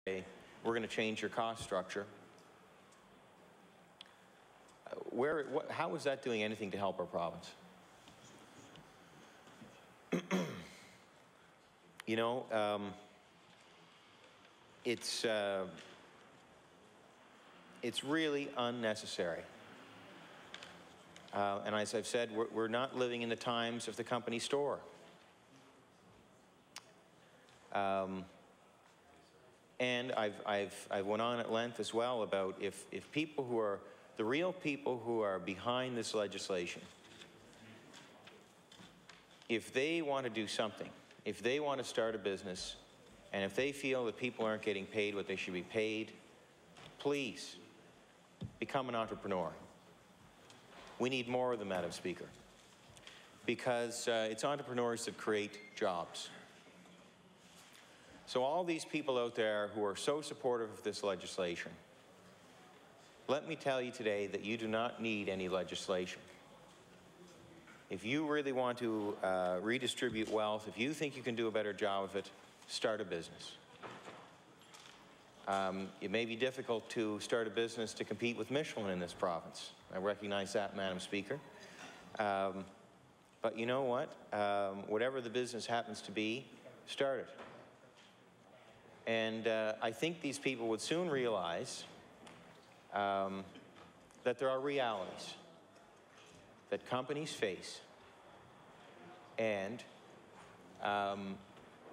we're going to change your cost structure. How is that doing anything to help our province? You know, it's really unnecessary. And as I've said, we're not living in the times of the company store. And I've went on at length as well about if people who are, the real people who are behind this legislation, if they want to do something, if they want to start a business, and if they feel that people aren't getting paid what they should be paid, please become an entrepreneur. We need more of them, Madam Speaker, because it's entrepreneurs that create jobs. So all these people out there who are so supportive of this legislation, let me tell you today that you do not need any legislation. If you really want to redistribute wealth, if you think you can do a better job of it, start a business. It may be difficult to start a business to compete with Michelin in this province. I recognize that, Madam Speaker. But you know what? Whatever the business happens to be, start it. And I think these people would soon realize that there are realities that companies face, and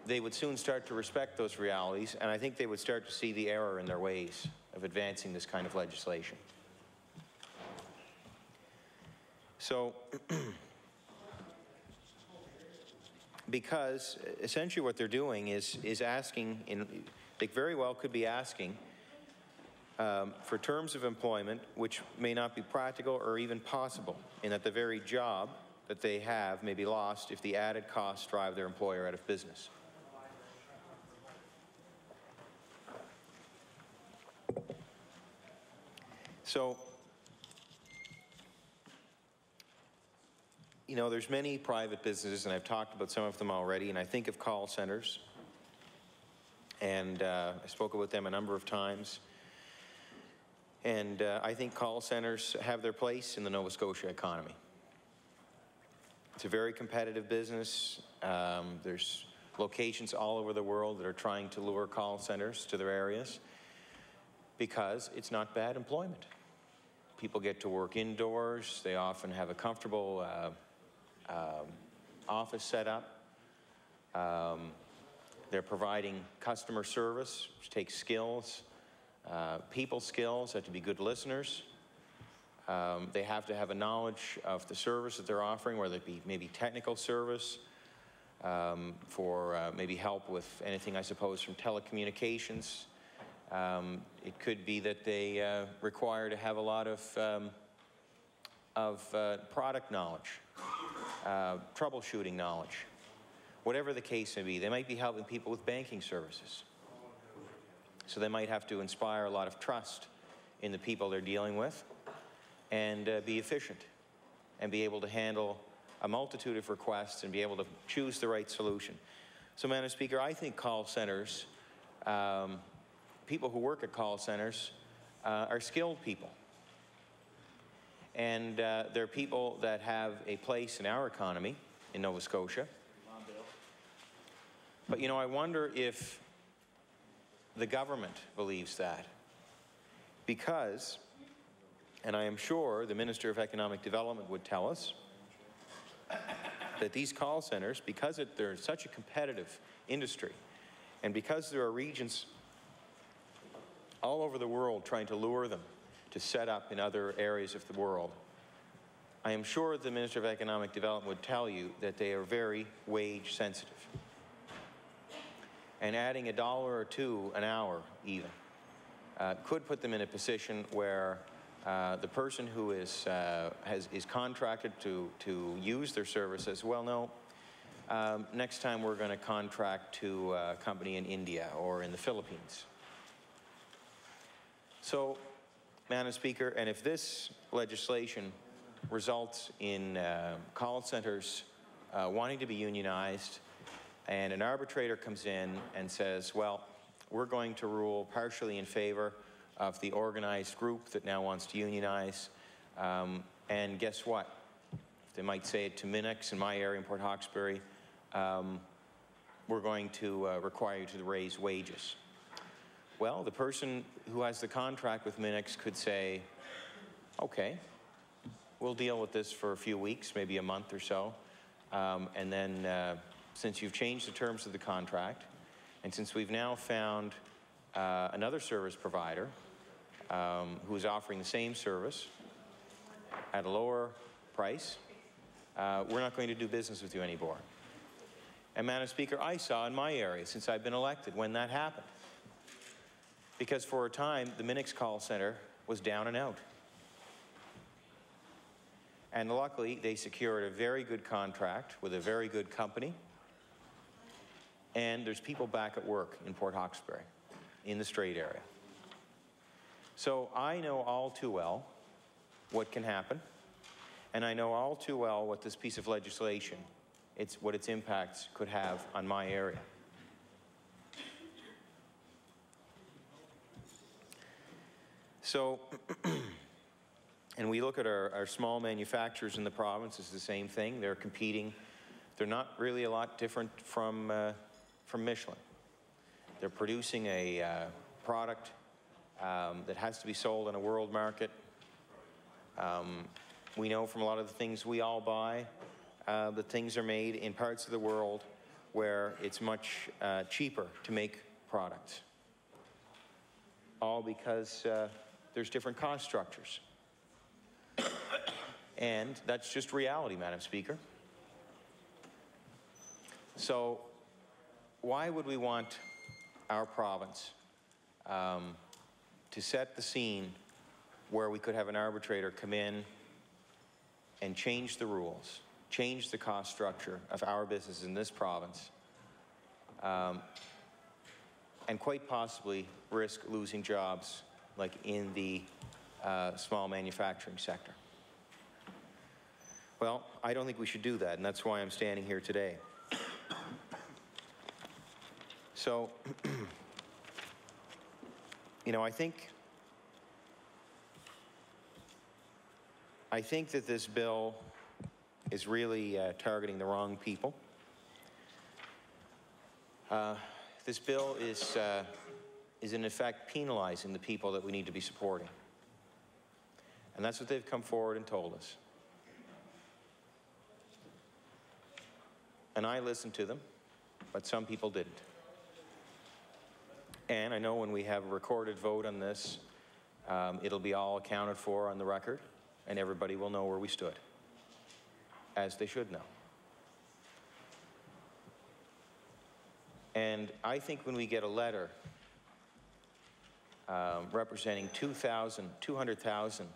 they would soon start to respect those realities, and I think they would start to see the error in their ways of advancing this kind of legislation. So, because essentially what they're doing is asking, they very well could be asking for terms of employment which may not be practical or even possible, and that the very job that they have may be lost if the added costs drive their employer out of business. So, you know, there's many private businesses, and I've talked about some of them already, and I think of call centers, and I spoke about them a number of times, and I think call centers have their place in the Nova Scotia economy. It's a very competitive business. There's locations all over the world that are trying to lure call centers to their areas because it's not bad employment. People get to work indoors. They often have a comfortable office set up. They're providing customer service, which takes skills, people skills, have to be good listeners. They have to have a knowledge of the service that they're offering, whether it be maybe technical service, for maybe help with anything, I suppose, from telecommunications. It could be that they require to have a lot of product knowledge, troubleshooting knowledge. Whatever the case may be, they might be helping people with banking services. So they might have to inspire a lot of trust in the people they're dealing with, and be efficient, and be able to handle a multitude of requests and be able to choose the right solution. So, Madam Speaker, I think call centers, people who work at call centers are skilled people. And they're people that have a place in our economy in Nova Scotia. But, you know, I wonder if the government believes that. Because, and I am sure the Minister of Economic Development would tell us, that these call centers, because they're such a competitive industry, and because there are regions all over the world trying to lure them to set up in other areas of the world, I am sure the Minister of Economic Development would tell you that they are very wage sensitive. And adding $1 or $2 an hour even could put them in a position where the person who is contracted to use their services, well, no, next time we're going to contract to a company in India or in the Philippines. So, Madam Speaker, and if this legislation results in call centers wanting to be unionized, and an arbitrator comes in and says, well, we're going to rule partially in favor of the organized group that now wants to unionize. And guess what? They might say it to Minix in my area in Port Hawkesbury, we're going to require you to raise wages. Well, the person who has the contract with Minix could say, okay, we'll deal with this for a few weeks, maybe a month or so, and then since you've changed the terms of the contract, and since we've now found another service provider who's offering the same service at a lower price, we're not going to do business with you anymore. And Madam Speaker, I saw in my area since I've been elected when that happened. Because for a time, the Minix call center was down and out. And luckily, they secured a very good contract with a very good company. And there's people back at work in Port Hawkesbury, in the Strait area. So I know all too well what can happen. And I know all too well what this piece of legislation, what its impacts could have on my area. So, and we look at our small manufacturers in the province, it's the same thing. They're competing. They're not really a lot different from Michelin. They're producing a product that has to be sold on a world market. We know from a lot of the things we all buy that things are made in parts of the world where it's much cheaper to make products. All because there's different cost structures. And that's just reality, Madam Speaker. So why would we want our province to set the scene where we could have an arbitrator come in and change the rules, change the cost structure of our business in this province, and quite possibly risk losing jobs like in the small manufacturing sector? Well, I don't think we should do that, and that's why I'm standing here today. So, you know, I think that this bill is really targeting the wrong people. This bill is in effect penalizing the people that we need to be supporting. And that's what they've come forward and told us. And I listened to them, but some people didn't. And I know when we have a recorded vote on this, it'll be all accounted for on the record, and everybody will know where we stood, as they should know. And I think when we get a letter representing 200,000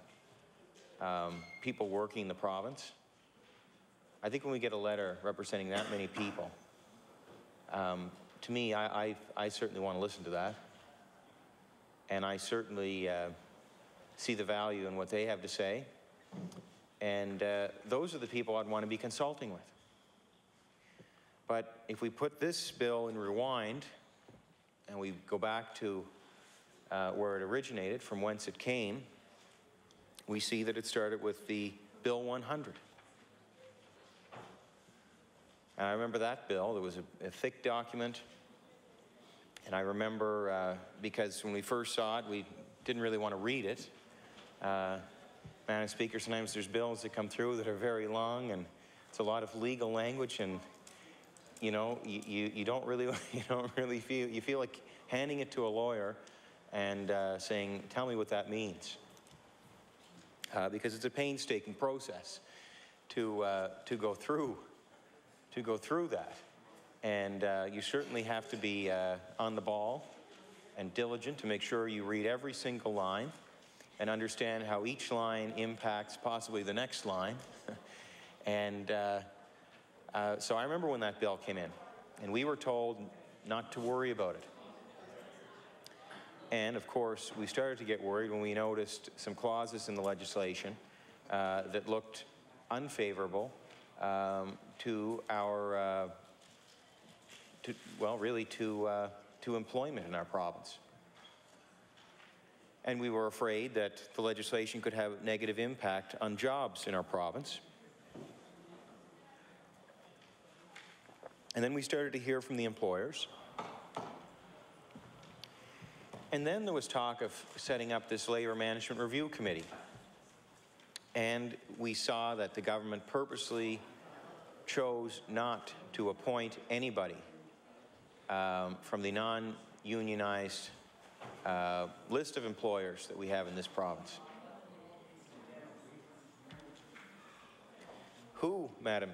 people working in the province, I think when we get a letter representing that many people, to me, I certainly want to listen to that. And I certainly see the value in what they have to say. And those are the people I'd want to be consulting with. But if we put this bill in rewind, and we go back to where it originated, from whence it came, we see that it started with the Bill 100. And I remember that bill. There was a thick document. And I remember, because when we first saw it, we didn't really want to read it. Madam Speaker, sometimes there's bills that come through that are very long, and it's a lot of legal language, and you know, you don't really feel like handing it to a lawyer and saying, tell me what that means. Because it's a painstaking process to go through that. And you certainly have to be on the ball and diligent to make sure you read every single line and understand how each line impacts possibly the next line. And so I remember when that bill came in, and we were told not to worry about it. And of course, we started to get worried when we noticed some clauses in the legislation that looked unfavorable to our, to employment in our province. And we were afraid that the legislation could have a negative impact on jobs in our province. And then we started to hear from the employers. And then there was talk of setting up this Labour Management Review Committee. And we saw that the government purposely chose not to appoint anybody from the non-unionized list of employers that we have in this province. Who, Madam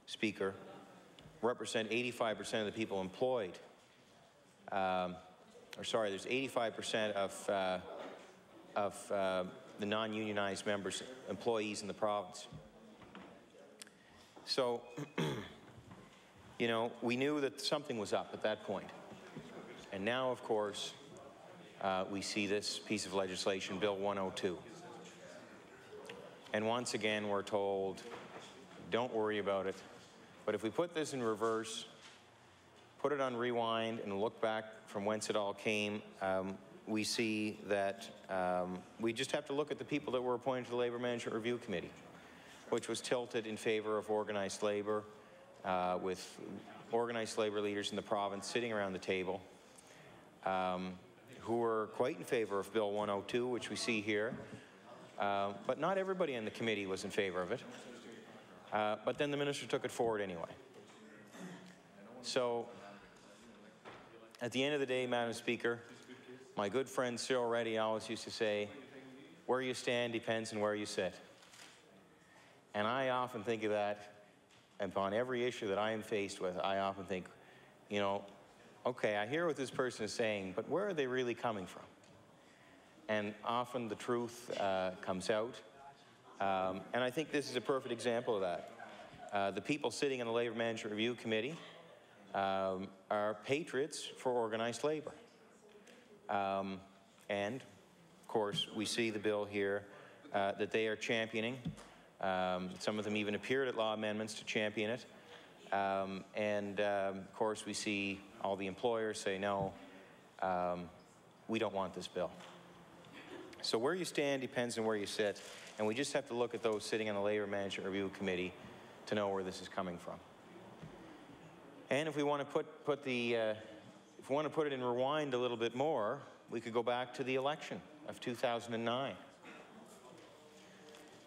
Speaker, represent 85% of the people employed, there's 85% of the non-unionized members, employees in the province. So, you know, we knew that something was up at that point. And now, of course, we see this piece of legislation, Bill 102. And once again, we're told, don't worry about it. But if we put this in reverse, put it on rewind and look back from whence it all came, we see that we just have to look at the people that were appointed to the Labour Management Review Committee, which was tilted in favor of organized labour, with organized labour leaders in the province sitting around the table, who were quite in favor of Bill 102, which we see here. But not everybody in the committee was in favor of it. But then the minister took it forward anyway. So, at the end of the day, Madam Speaker, my good friend Cyril Reddy always used to say, where you stand depends on where you sit. And I often think of that, and upon every issue that I am faced with, I often think, you know, okay, I hear what this person is saying, but where are they really coming from? And often the truth comes out. And I think this is a perfect example of that. The people sitting in the Labour Management Review Committee are patriots for organized labour. And, of course, we see the bill here that they are championing. Some of them even appeared at law amendments to champion it. Of course, we see all the employers say, no, we don't want this bill. So where you stand depends on where you sit, and we just have to look at those sitting on the Labour Management Review Committee to know where this is coming from. And if we want to put it in rewind a little bit more, we could go back to the election of 2009.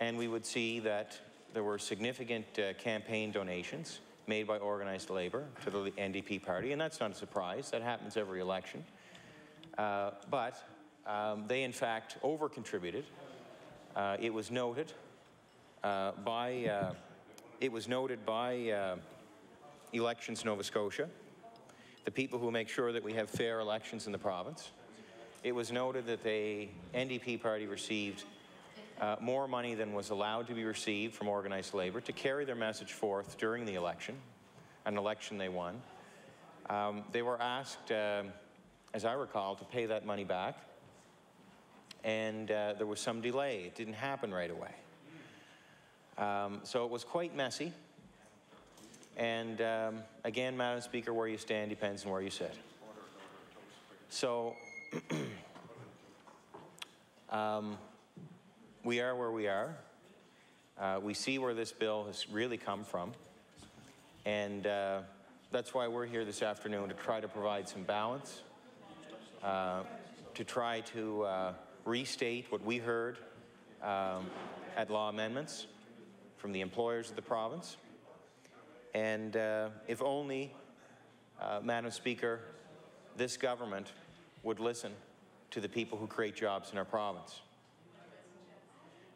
And we would see that there were significant campaign donations made by organized labour to the NDP party, and that's not a surprise. That happens every election. But they, in fact, over-contributed. It was noted by Elections Nova Scotia, the people who make sure that we have fair elections in the province. It was noted that the NDP party received more money than was allowed to be received from organized labour to carry their message forth during the election, an election they won. They were asked, as I recall, to pay that money back, and there was some delay. It didn't happen right away. So it was quite messy. And again, Madam Speaker, where you stand depends on where you sit. So we are where we are. We see where this bill has really come from. And that's why we're here this afternoon, to try to provide some balance, to try to restate what we heard at law amendments from the employers of the province. And if only, Madam Speaker, this government would listen to the people who create jobs in our province.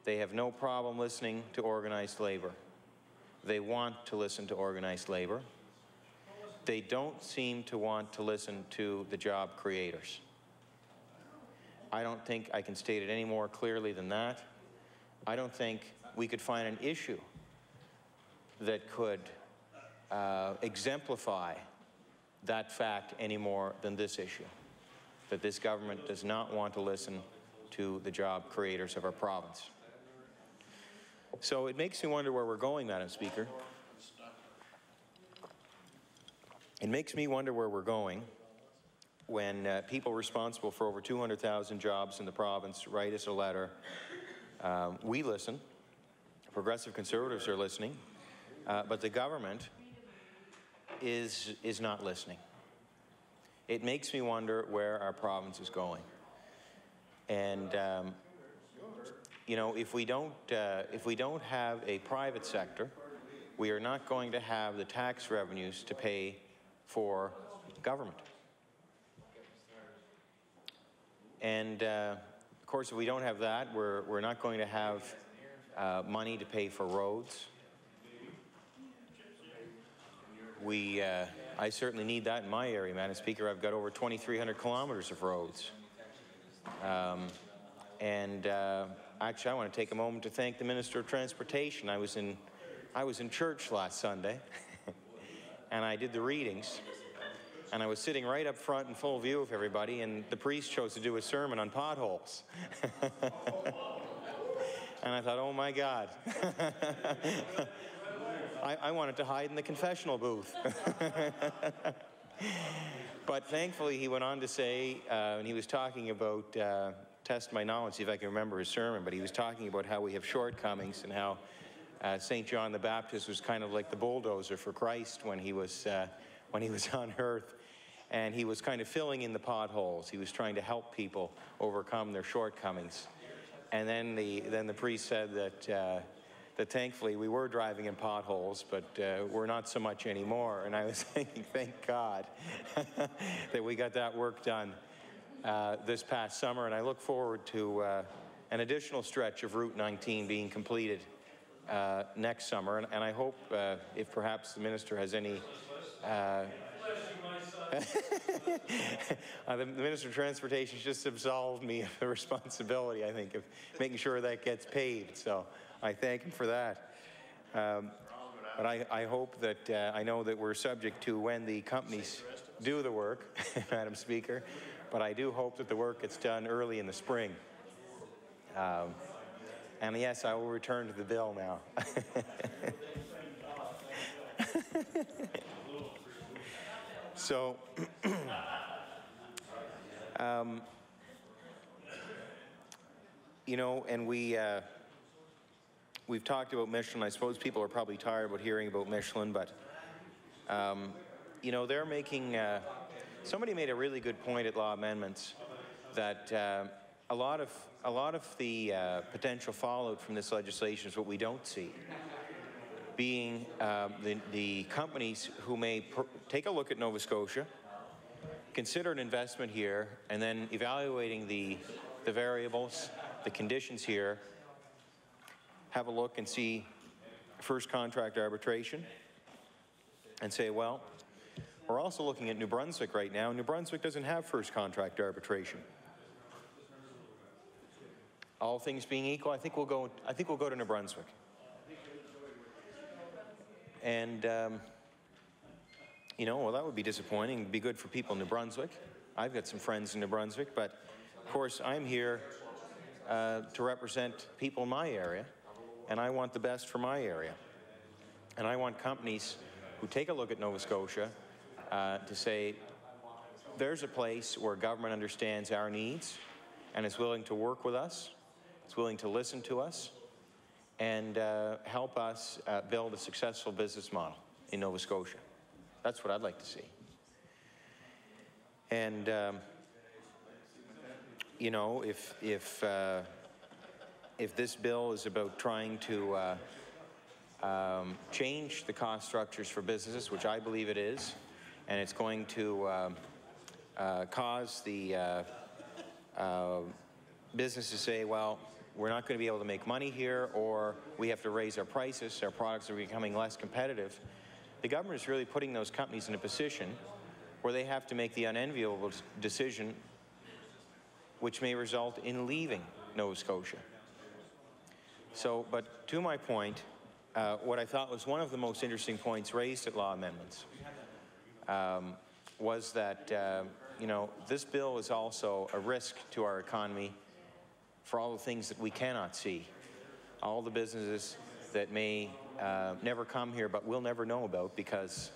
They have no problem listening to organized labour. They want to listen to organized labour. They don't seem to want to listen to the job creators. I don't think I can state it any more clearly than that. I don't think we could find an issue that could exemplify that fact any more than this issue, that this government does not want to listen to the job creators of our province. So it makes me wonder where we're going, Madam Speaker. It makes me wonder where we're going when people responsible for over 200,000 jobs in the province write us a letter, we listen. Progressive Conservatives are listening, but the government is not listening. It makes me wonder where our province is going. And you know, if we don't have a private sector, we are not going to have the tax revenues to pay for government. And of course, if we don't have that, we're not going to have money to pay for roads. I certainly need that in my area, Madam Speaker. I've got over 2,300 kilometers of roads. Actually, I want to take a moment to thank the Minister of Transportation. I was in church last Sunday, and I did the readings, and I was sitting right up front in full view of everybody, and the priest chose to do a sermon on potholes. And I thought, oh my God. I wanted to hide in the confessional booth. But thankfully, he went on to say, and he was talking about, test my knowledge, see if I can remember his sermon, but he was talking about how we have shortcomings and how St. John the Baptist was kind of like the bulldozer for Christ when he was on earth. And he was kind of filling in the potholes. He was trying to help people overcome their shortcomings. And then the priest said that thankfully we were driving in potholes, but we're not so much anymore. And I was thinking, thank God that we got that work done this past summer. And I look forward to an additional stretch of Route 19 being completed next summer. And I hope if perhaps the minister has any the Minister of Transportation just absolved me of the responsibility, I think, of making sure that gets paid. So I thank him for that. But I hope that, I know that we're subject to when the companies do the work, Madam Speaker, but I do hope that the work gets done early in the spring. And yes, I will return to the bill now. So, you know, and we've talked about Michelin. I suppose people are probably tired about hearing about Michelin, but you know, they're making. Somebody made a really good point at Law Amendments that a lot of the potential fallout from this legislation is what we don't see. Being the companies who may take a look at Nova Scotia, consider an investment here, and then evaluating the variables, the conditions here, have a look and see first contract arbitration, and say, well, we're also looking at New Brunswick right now. New Brunswick doesn't have first contract arbitration. All things being equal, I think we'll go to New Brunswick. And, you know, well, that would be disappointing. It'd be good for people in New Brunswick. I've got some friends in New Brunswick, but of course I'm here to represent people in my area, and I want the best for my area. And I want companies who take a look at Nova Scotia to say, there's a place where government understands our needs and is willing to work with us, it's willing to listen to us, and help us build a successful business model in Nova Scotia. That's what I'd like to see. And you know, if this bill is about trying to change the cost structures for businesses, which I believe it is, and it's going to cause the business to say, well, we're not going to be able to make money here, or we have to raise our prices, our products are becoming less competitive. The government is really putting those companies in a position where they have to make the unenviable decision, which may result in leaving Nova Scotia. So, but to my point, what I thought was one of the most interesting points raised at Law Amendments was that, you know, this bill is also a risk to our economy for all the things that we cannot see, all the businesses that may never come here but we'll never know about, because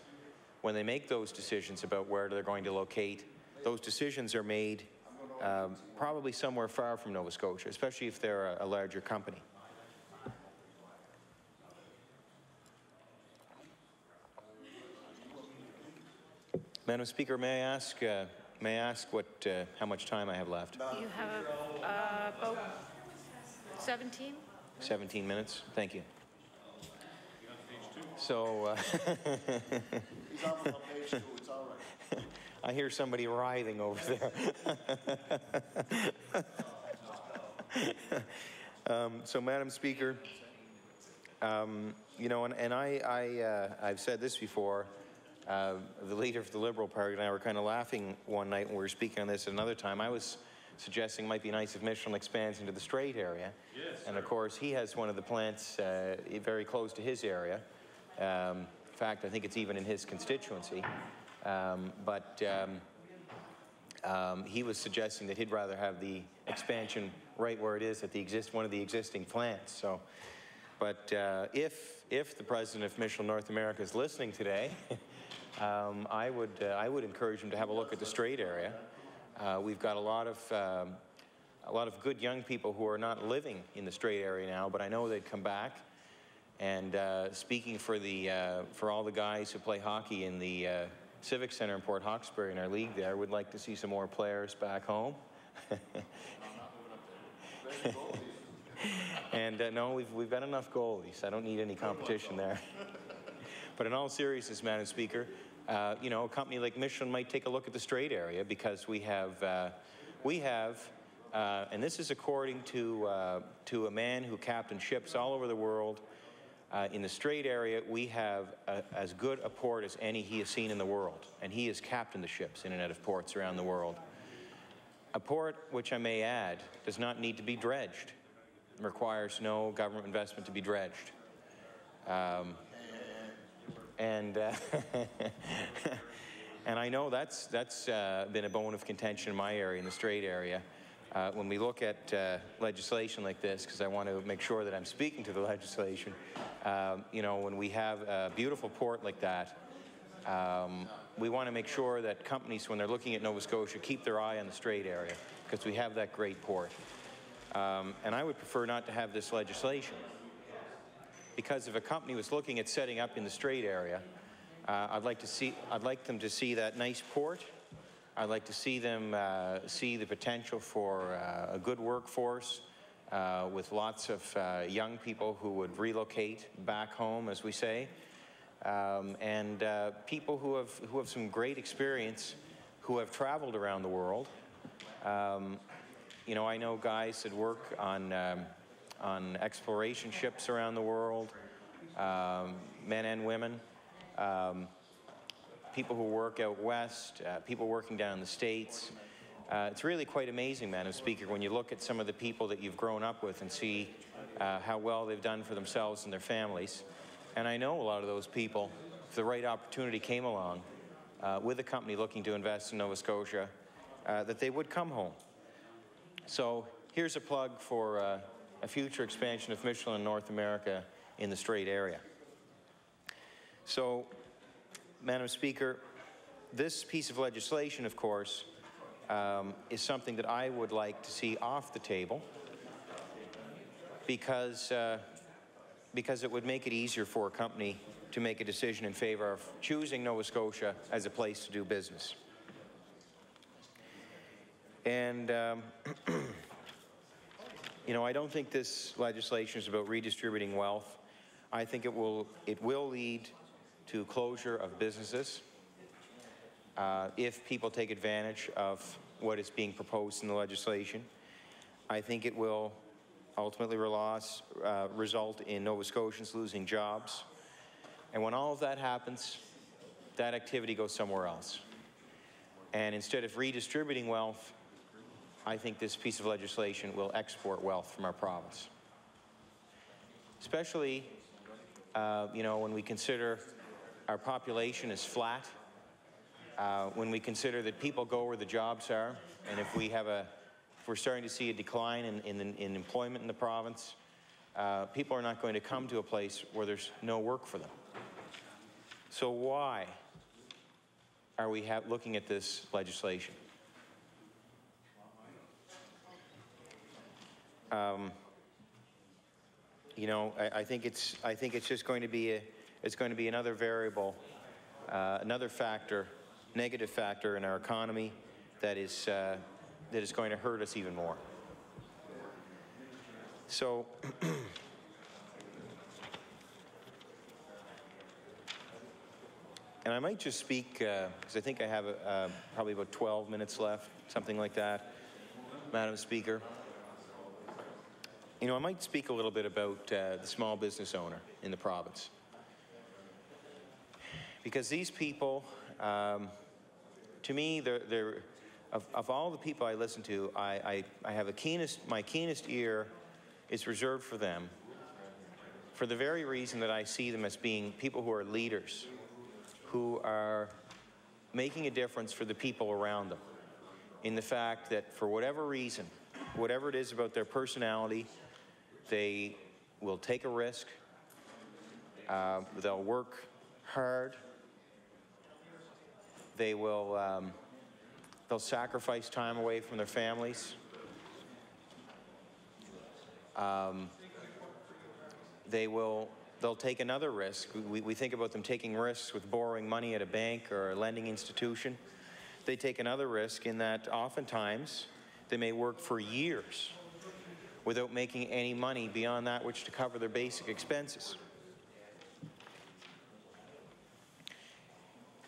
when they make those decisions about where they're going to locate, those decisions are made probably somewhere far from Nova Scotia, especially if they're a larger company. Madam Speaker, may I ask what, how much time I have left? You have about 17. 17 minutes. Thank you. So, He's almost on page 2. It's all right. I hear somebody writhing over there. So, Madam Speaker, you know, and I've said this before. The leader of the Liberal Party and I were kind of laughing one night when we were speaking on this at another time. I was suggesting it might be nice if Michelin expands into the Strait area. Yes, and of course, he has one of the plants very close to his area. In fact, I think it's even in his constituency. He was suggesting that he'd rather have the expansion right where it is at one of the existing plants. So, but if the president of Michelin North America is listening today, I would encourage him to have a look at the Strait area. We've got a lot of good young people who are not living in the Strait area now, but I know they'd come back. And speaking for all the guys who play hockey in the Civic Centre in Port Hawkesbury in our league there, would like to see some more players back home. And no, we've got enough goalies. I don't need any competition there. But in all seriousness, Madam Speaker, you know, a company like Michelin might take a look at the Strait area because we have, and this is according to a man who captained ships all over the world. In the Strait area, we have as good a port as any he has seen in the world, and he has captained the ships in and out of ports around the world. A port, which I may add, does not need to be dredged. It requires no government investment to be dredged. And I know that's been a bone of contention in my area, in the Strait area. When we look at legislation like this, because I want to make sure that I'm speaking to the legislation, you know, when we have a beautiful port like that, we want to make sure that companies, when they're looking at Nova Scotia, keep their eye on the Strait area, because we have that great port. And I would prefer not to have this legislation, because if a company was looking at setting up in the Strait area, I'd like them to see that nice port. I'd like to see them see the potential for a good workforce with lots of young people who would relocate back home, as we say, and people who have some great experience, who have traveled around the world. You know, I know guys that work on exploration ships around the world, men and women. People who work out west, people working down in the States. It's really quite amazing, Madam Speaker, when you look at some of the people that you've grown up with and see how well they've done for themselves and their families. And I know a lot of those people, if the right opportunity came along with a company looking to invest in Nova Scotia, that they would come home. So here's a plug for a future expansion of Michelin in North America in the Strait area. So, Madam Speaker, this piece of legislation, of course, is something that I would like to see off the table, because it would make it easier for a company to make a decision in favor of choosing Nova Scotia as a place to do business. And, you know, I don't think this legislation is about redistributing wealth. I think it will lead to closure of businesses if people take advantage of what is being proposed in the legislation. I think it will ultimately result in Nova Scotians losing jobs. And when all of that happens, that activity goes somewhere else. And instead of redistributing wealth, I think this piece of legislation will export wealth from our province. Especially, you know, when we consider our population is flat, when we consider that people go where the jobs are, and if we're starting to see a decline in employment in the province, people are not going to come to a place where there's no work for them. So why are we looking at this legislation? you know, I think it's just going to be another variable, another factor, negative factor in our economy that is going to hurt us even more. So and I might just speak, because I think I have probably about 12 minutes left, something like that, Madam Speaker. You know, I might speak a little bit about the small business owner in the province. Because these people, to me, of all the people I listen to, I have my keenest ear is reserved for them, for the very reason that I see them as being people who are leaders, who are making a difference for the people around them, in the fact that for whatever reason, whatever it is about their personality, they will take a risk, they'll work hard, they'll sacrifice time away from their families, they'll take another risk. We think about them taking risks with borrowing money at a bank or a lending institution. They take another risk in that oftentimes they may work for years without making any money beyond that which to cover their basic expenses.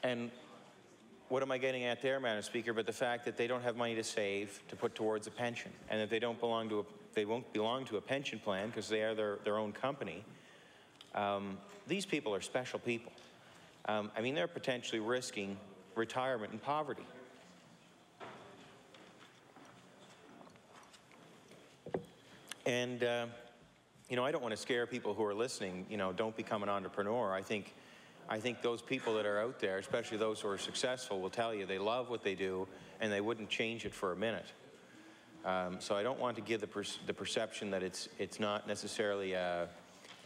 And what am I getting at there, Madam Speaker, but the fact that they don't have money to save to put towards a pension, and that they won't belong to a pension plan because they are their own company. These people are special people. I mean, they're potentially risking retirement and poverty. And, you know, I don't want to scare people who are listening, you know, don't become an entrepreneur. I think those people that are out there, especially those who are successful, will tell you they love what they do and they wouldn't change it for a minute. So I don't want to give the perception that it's not necessarily a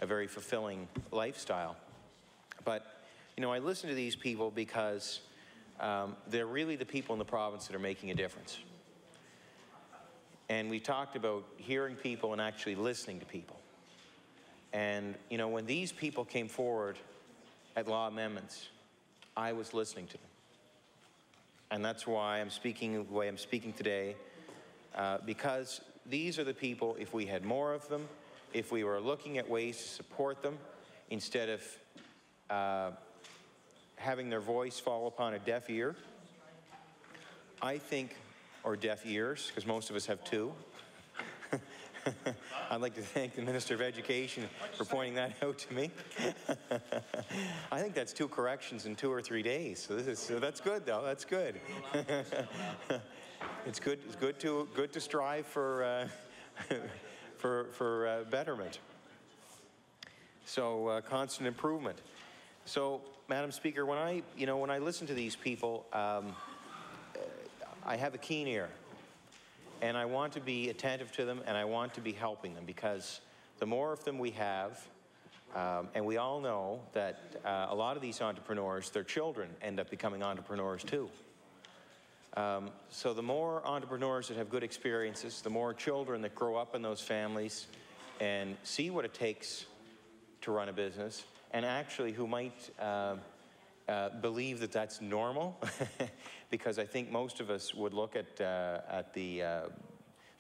very fulfilling lifestyle. But, you know, I listen to these people because they're really the people in the province that are making a difference. And we talked about hearing people and actually listening to people. And, you know, when these people came forward at law amendments, I was listening to them. And that's why I'm speaking the way I'm speaking today, because these are the people, if we had more of them, if we were looking at ways to support them, instead of having their voice fall upon a deaf ear, I think, or deaf ears, because most of us have two. I'd like to thank the Minister of Education for pointing that out to me. I think that's 2 corrections in 2 or 3 days. So that's good, though. That's good. It's good. It's good to strive for betterment. So constant improvement. So, Madam Speaker, when I listen to these people, I have a keen ear. And I want to be attentive to them, and I want to be helping them, because the more of them we have, and we all know that a lot of these entrepreneurs, their children end up becoming entrepreneurs too. So the more entrepreneurs that have good experiences, the more children that grow up in those families and see what it takes to run a business, and actually who might believe that that's normal, because I think most of us would look at the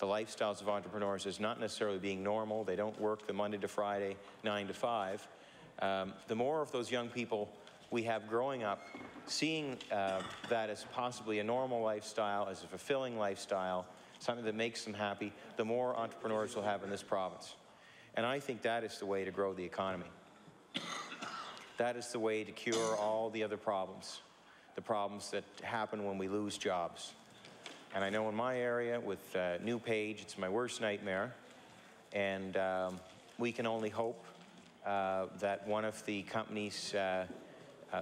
lifestyles of entrepreneurs as not necessarily being normal. They don't work the Monday to Friday, 9 to 5. The more of those young people we have growing up, seeing that as possibly a normal lifestyle, as a fulfilling lifestyle, something that makes them happy, the more entrepreneurs we'll have in this province. And I think that is the way to grow the economy. That is the way to cure all the other problems, the problems that happen when we lose jobs. And I know in my area with New Page, it's my worst nightmare. And we can only hope that one of the companies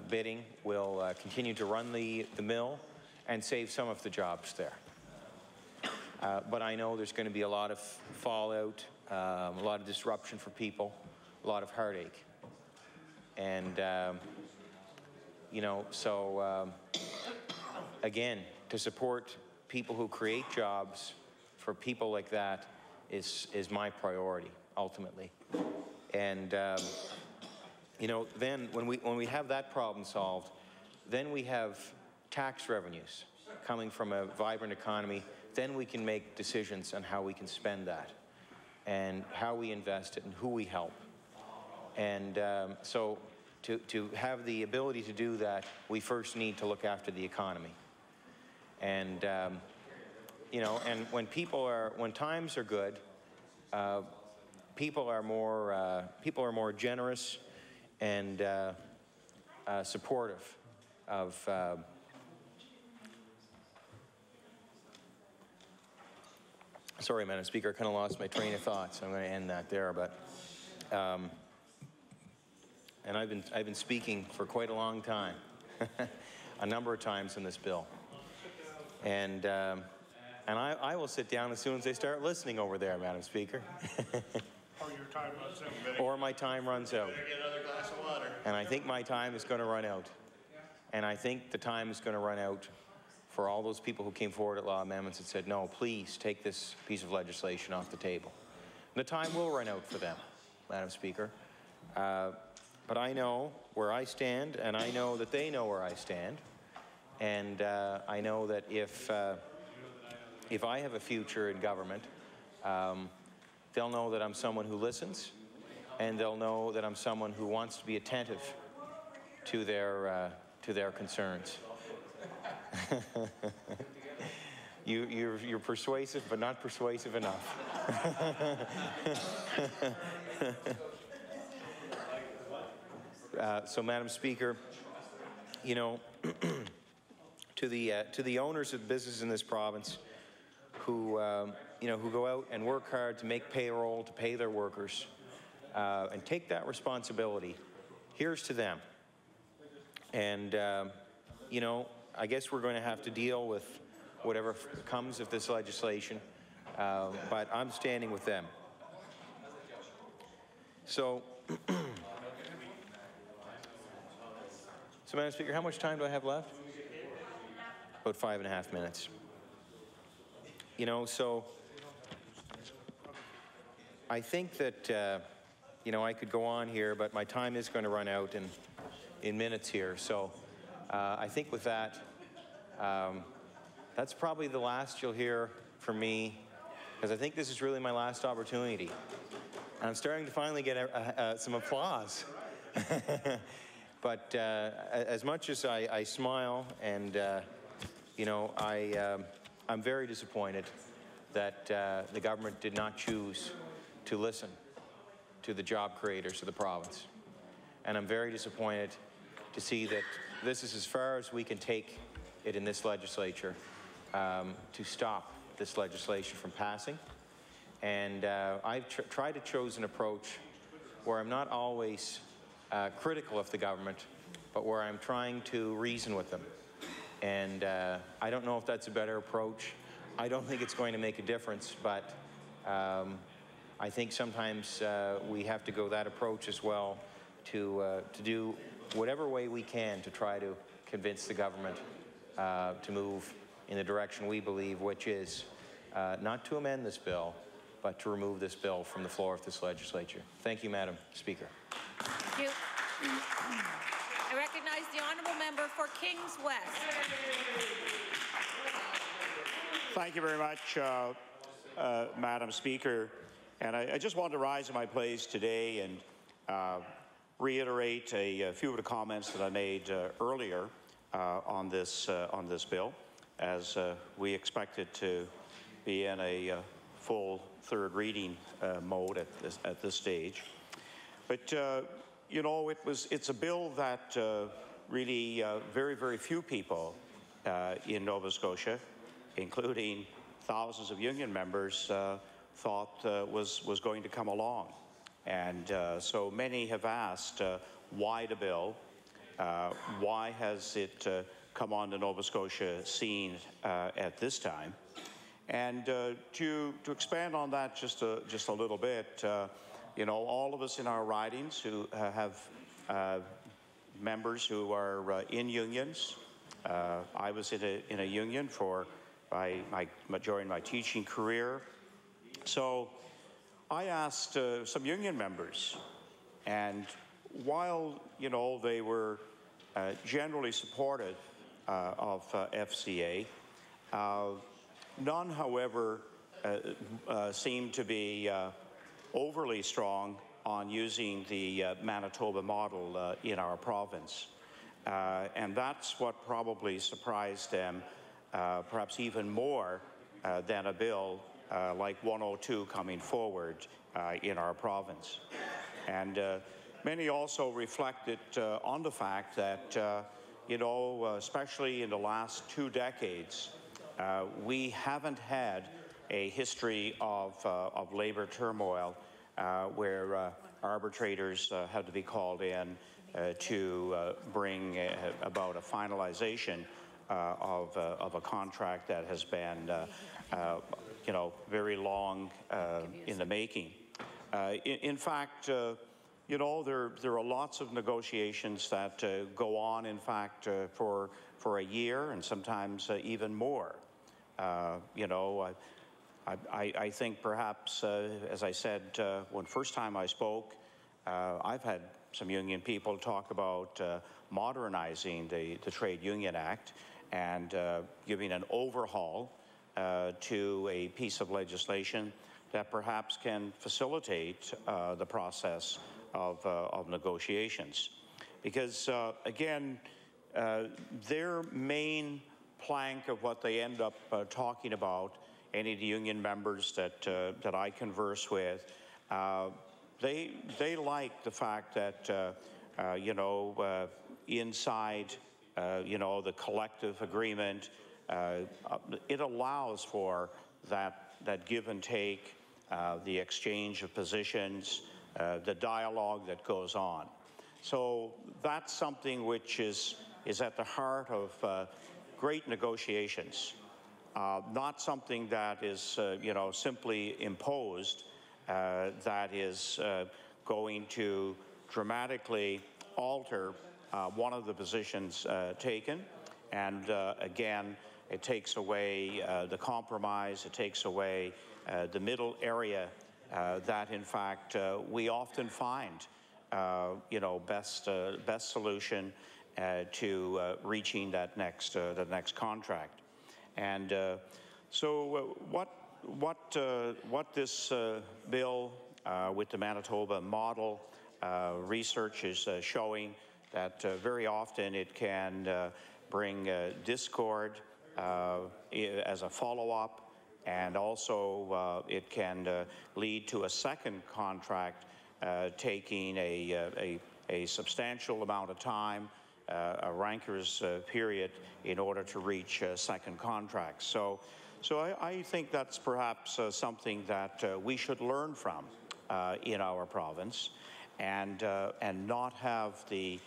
bidding will continue to run the mill and save some of the jobs there. But I know there's going to be a lot of fallout, a lot of disruption for people, a lot of heartache. And, you know, so again, to support people who create jobs for people like that is my priority, ultimately. And, you know, then when we have that problem solved, then we have tax revenues coming from a vibrant economy. Then we can make decisions on how we can spend that and how we invest it and who we help. And so to have the ability to do that, we first need to look after the economy. And, you know, and when times are good, people are more generous and supportive of sorry, Madam Speaker, I kind of lost my train of thought, so I'm going to end that there. But and I've been speaking for quite a long time, a number of times in this bill, and I will sit down as soon as they start listening over there, Madam Speaker. Or your time runs out. Or my time runs out. Better get another glass of water. And I think my time is going to run out. And I think the time is going to run out for all those people who came forward at law amendments and said, no, please take this piece of legislation off the table. And the time will run out for them, Madam Speaker. But I know where I stand, and I know that they know where I stand. And I know that if I have a future in government, they'll know that I'm someone who listens, and they'll know that I'm someone who wants to be attentive to their concerns. You're persuasive, but not persuasive enough. So, Madam Speaker, you know, to the owners of businesses in this province who you know, who go out and work hard to make payroll, to pay their workers, and take that responsibility, here's to them. And you know, I guess we're going to have to deal with whatever comes of this legislation, but I'm standing with them. So, Madam Speaker, how much time do I have left? About 5.5 minutes. You know, so I think that, you know, I could go on here, but my time is going to run out in minutes here. So I think with that, that's probably the last you'll hear from me, because I think this is really my last opportunity. And I'm starting to finally get some applause. But as much as I smile and, you know, I'm very disappointed that the government did not choose to listen to the job creators of the province. And I'm very disappointed to see that this is as far as we can take it in this legislature to stop this legislation from passing. And I've tried to choose an approach where I'm not always critical of the government, but where I'm trying to reason with them. And I don't know if that's a better approach. I don't think it's going to make a difference, but I think sometimes we have to go that approach as well to do whatever way we can to try to convince the government to move in the direction we believe, which is not to amend this bill, but to remove this bill from the floor of this legislature. Thank you, Madam Speaker. Thank you. I recognize the honourable member for Kings West. Thank you very much, Madam Speaker. And I just want to rise in my place today and reiterate a few of the comments that I made earlier on this bill, as we expect it to be in a full third reading mode at this stage. But you know, it's a bill that really very, very few people in Nova Scotia, including thousands of union members, thought was going to come along. And so many have asked, why the bill? Why has it come on the Nova Scotia scene at this time? And to expand on that just a little bit, you know, all of us in our ridings who have members who are in unions. I was in a union during my teaching career. So I asked some union members, and while, you know, they were generally supportive of FCA, none, however, seemed to be overly strong on using the Manitoba model in our province. And that's what probably surprised them, perhaps even more than a bill like 102 coming forward in our province. And many also reflected on the fact that, you know, especially in the last 2 decades, we haven't had a history of labor turmoil where arbitrators had to be called in to bring about a finalization of a contract that has been, you know, very long in the making. In fact, you know, there are lots of negotiations that go on, in fact, for a year and sometimes even more. You know, I think perhaps, as I said when first time I spoke, I've had some union people talk about modernizing the Trade Union Act and giving an overhaul to a piece of legislation that perhaps can facilitate the process of negotiations. Because, again, their main plank of what they end up talking about, any of the union members that I converse with, they like the fact that, you know, inside, you know, the collective agreement, it allows for that give and take, the exchange of positions, the dialogue that goes on. So that's something which is at the heart of great negotiations, not something that is, you know, simply imposed, that is going to dramatically alter one of the positions taken. And again, it takes away the compromise, it takes away the middle area that, in fact, we often find, you know, best solution to reaching that next contract. And so what this bill with the Manitoba model research is showing, that very often it can bring discord as a follow-up, and also it can lead to a second contract taking a substantial amount of time, a ranker's period, in order to reach second contracts. So I think that's perhaps something that we should learn from in our province, and not have the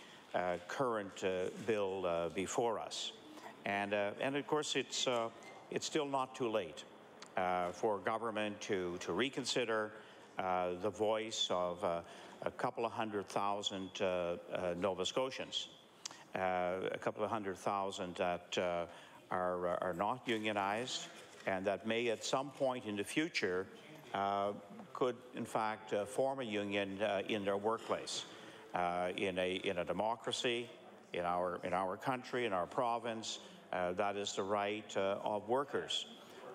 current bill before us. And of course, it's still not too late for government to reconsider the voice of a couple of 100,000 Nova Scotians, a couple of 100,000 that are not unionized, and that may at some point in the future could in fact form a union in their workplace. In a democracy, in our country, in our province, that is the right of workers.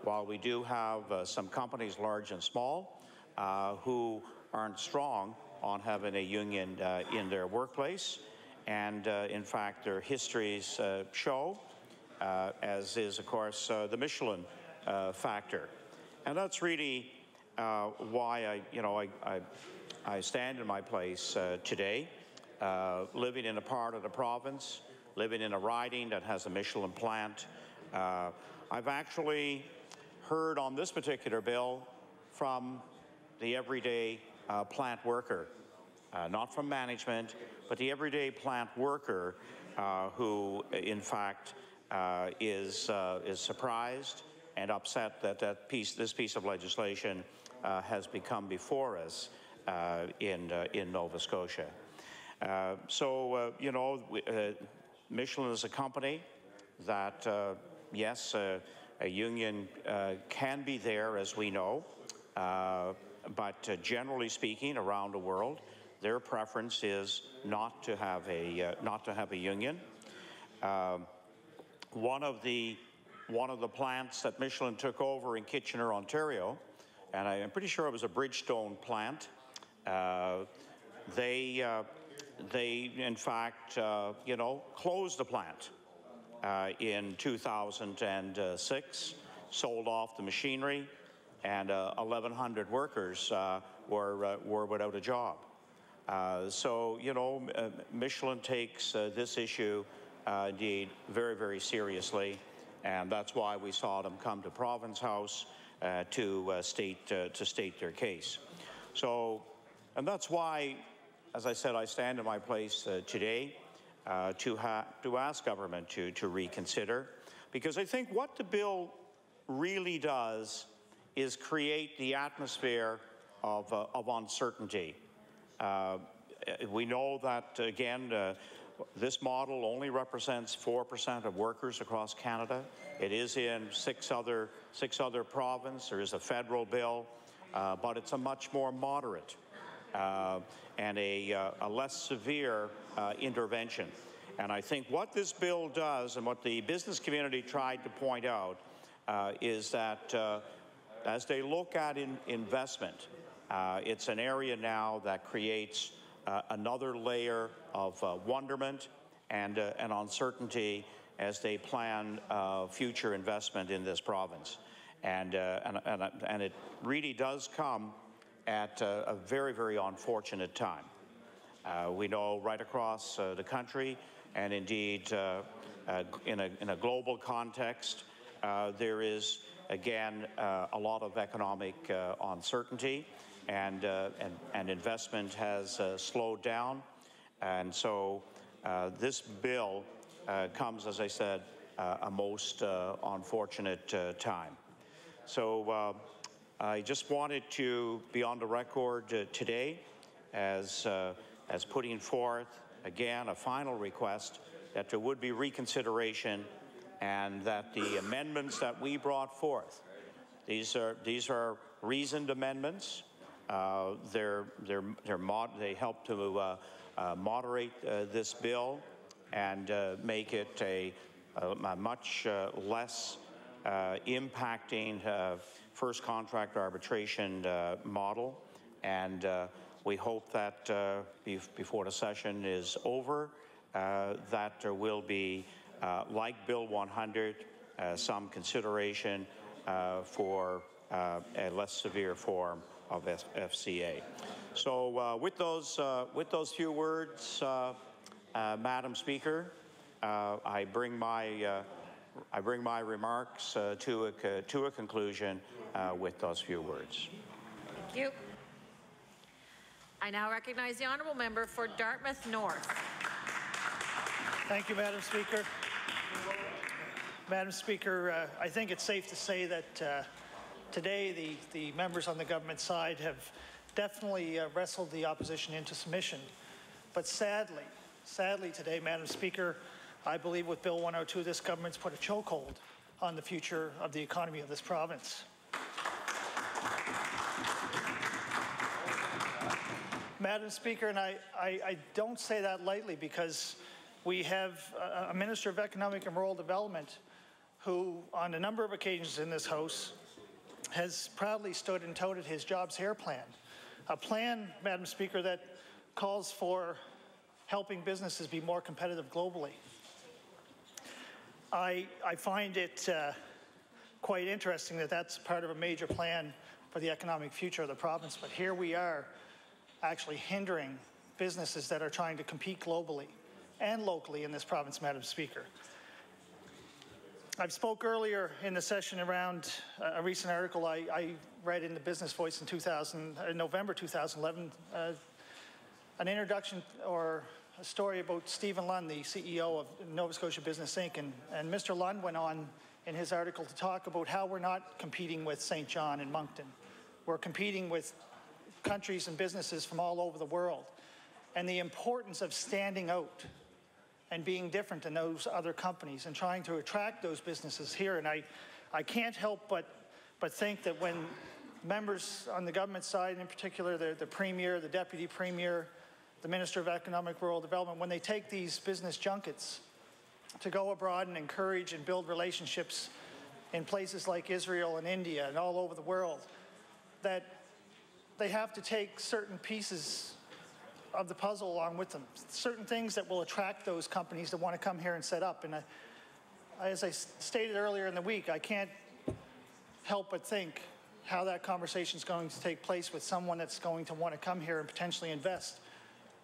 While we do have some companies, large and small, who aren't strong on having a union in their workplace, and in fact their histories show, as is of course the Michelin factor. And that's really why I stand in my place today, living in a part of the province, living in a riding that has a Michelin plant. I've actually heard on this particular bill from the everyday plant worker, not from management, but the everyday plant worker who, in fact, is surprised and upset that this piece of legislation has become before us in Nova Scotia. You know, Michelin is a company that, yes, a union can be there, as we know, But generally speaking, around the world, their preference is not to have a union. One of the plants that Michelin took over in Kitchener, Ontario, and I'm pretty sure it was a Bridgestone plant. They in fact, closed the plant in 2006, sold off the machinery, and 1,100 workers were without a job. So, Michelin takes this issue indeed very, very seriously, and that's why we saw them come to Province House to state their case. So, and that's why, as I said, I stand in my place today to ask government to reconsider, because I think what the bill really does is create the atmosphere of uncertainty. We know that, again, this model only represents 4% of workers across Canada. It is in six other provinces. There is a federal bill, but it's a much more moderate and a less severe intervention. And I think what this bill does, and what the business community tried to point out, is that as they look at investment, it's an area now that creates another layer of wonderment and uncertainty as they plan future investment in this province. And it really does come at a very, very unfortunate time. We know right across the country, and indeed in a global context, there is, again, a lot of economic uncertainty, and investment has slowed down. And so this bill comes, as I said, a most unfortunate time. So I just wanted to be on the record today as putting forth, again, a final request that there would be reconsideration, and that the amendments that we brought forth, these are reasoned amendments. They help to moderate this bill and make it a much less impacting first contract arbitration model. And we hope that before the session is over, that there will be, like Bill 100, some consideration for a less severe form of FCA. So with those few words, Madam Speaker, I bring my remarks to a conclusion with those few words. Thank you. I now recognize the honourable member for Dartmouth North. Thank you, Madam Speaker. Madam Speaker, I think it's safe to say that today the members on the government side have definitely wrestled the opposition into submission. But sadly today, Madam Speaker, I believe with Bill 102, this government's put a chokehold on the future of the economy of this province. Madam Speaker, and I don't say that lightly, because we have a Minister of Economic and Rural Development who, on a number of occasions in this House, has proudly stood and touted his Jobs Hair Plan, a plan, Madam Speaker, that calls for helping businesses be more competitive globally. I find it quite interesting that that's part of a major plan for the economic future of the province, but here we are actually hindering businesses that are trying to compete globally and locally in this province, Madam Speaker. I spoke earlier in the session around a recent article I read in the Business Voice in November 2011, an introduction or a story about Stephen Lund, the CEO of Nova Scotia Business Inc. And Mr. Lund went on in his article to talk about how we're not competing with St. John and Moncton. We're competing with countries and businesses from all over the world, and the importance of standing out and being different than those other companies and trying to attract those businesses here. And I can't help but think that when members on the government side, in particular the Premier, the Deputy Premier, the Minister of Economic Rural Development, when they take these business junkets to go abroad and encourage and build relationships in places like Israel and India and all over the world, that they have to take certain pieces of the puzzle along with them, certain things that will attract those companies that want to come here and set up. And as I stated earlier in the week, I can't help but think how that conversation is going to take place with someone that's going to want to come here and potentially invest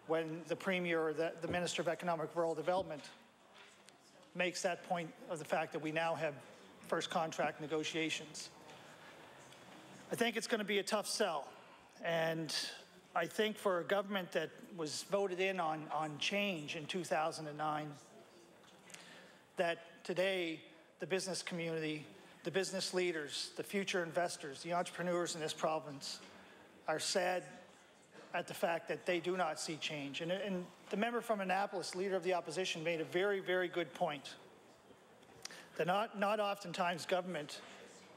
when the Premier or the Minister of Economic Rural Development makes that point of the fact that we now have first contract negotiations. I think it's going to be a tough sell. And I think for a government that was voted in on change in 2009, that today the business community, the business leaders, the future investors, the entrepreneurs in this province are sad at the fact that they do not see change. And the member from Annapolis, Leader of the Opposition, made a very, very good point. That not oftentimes government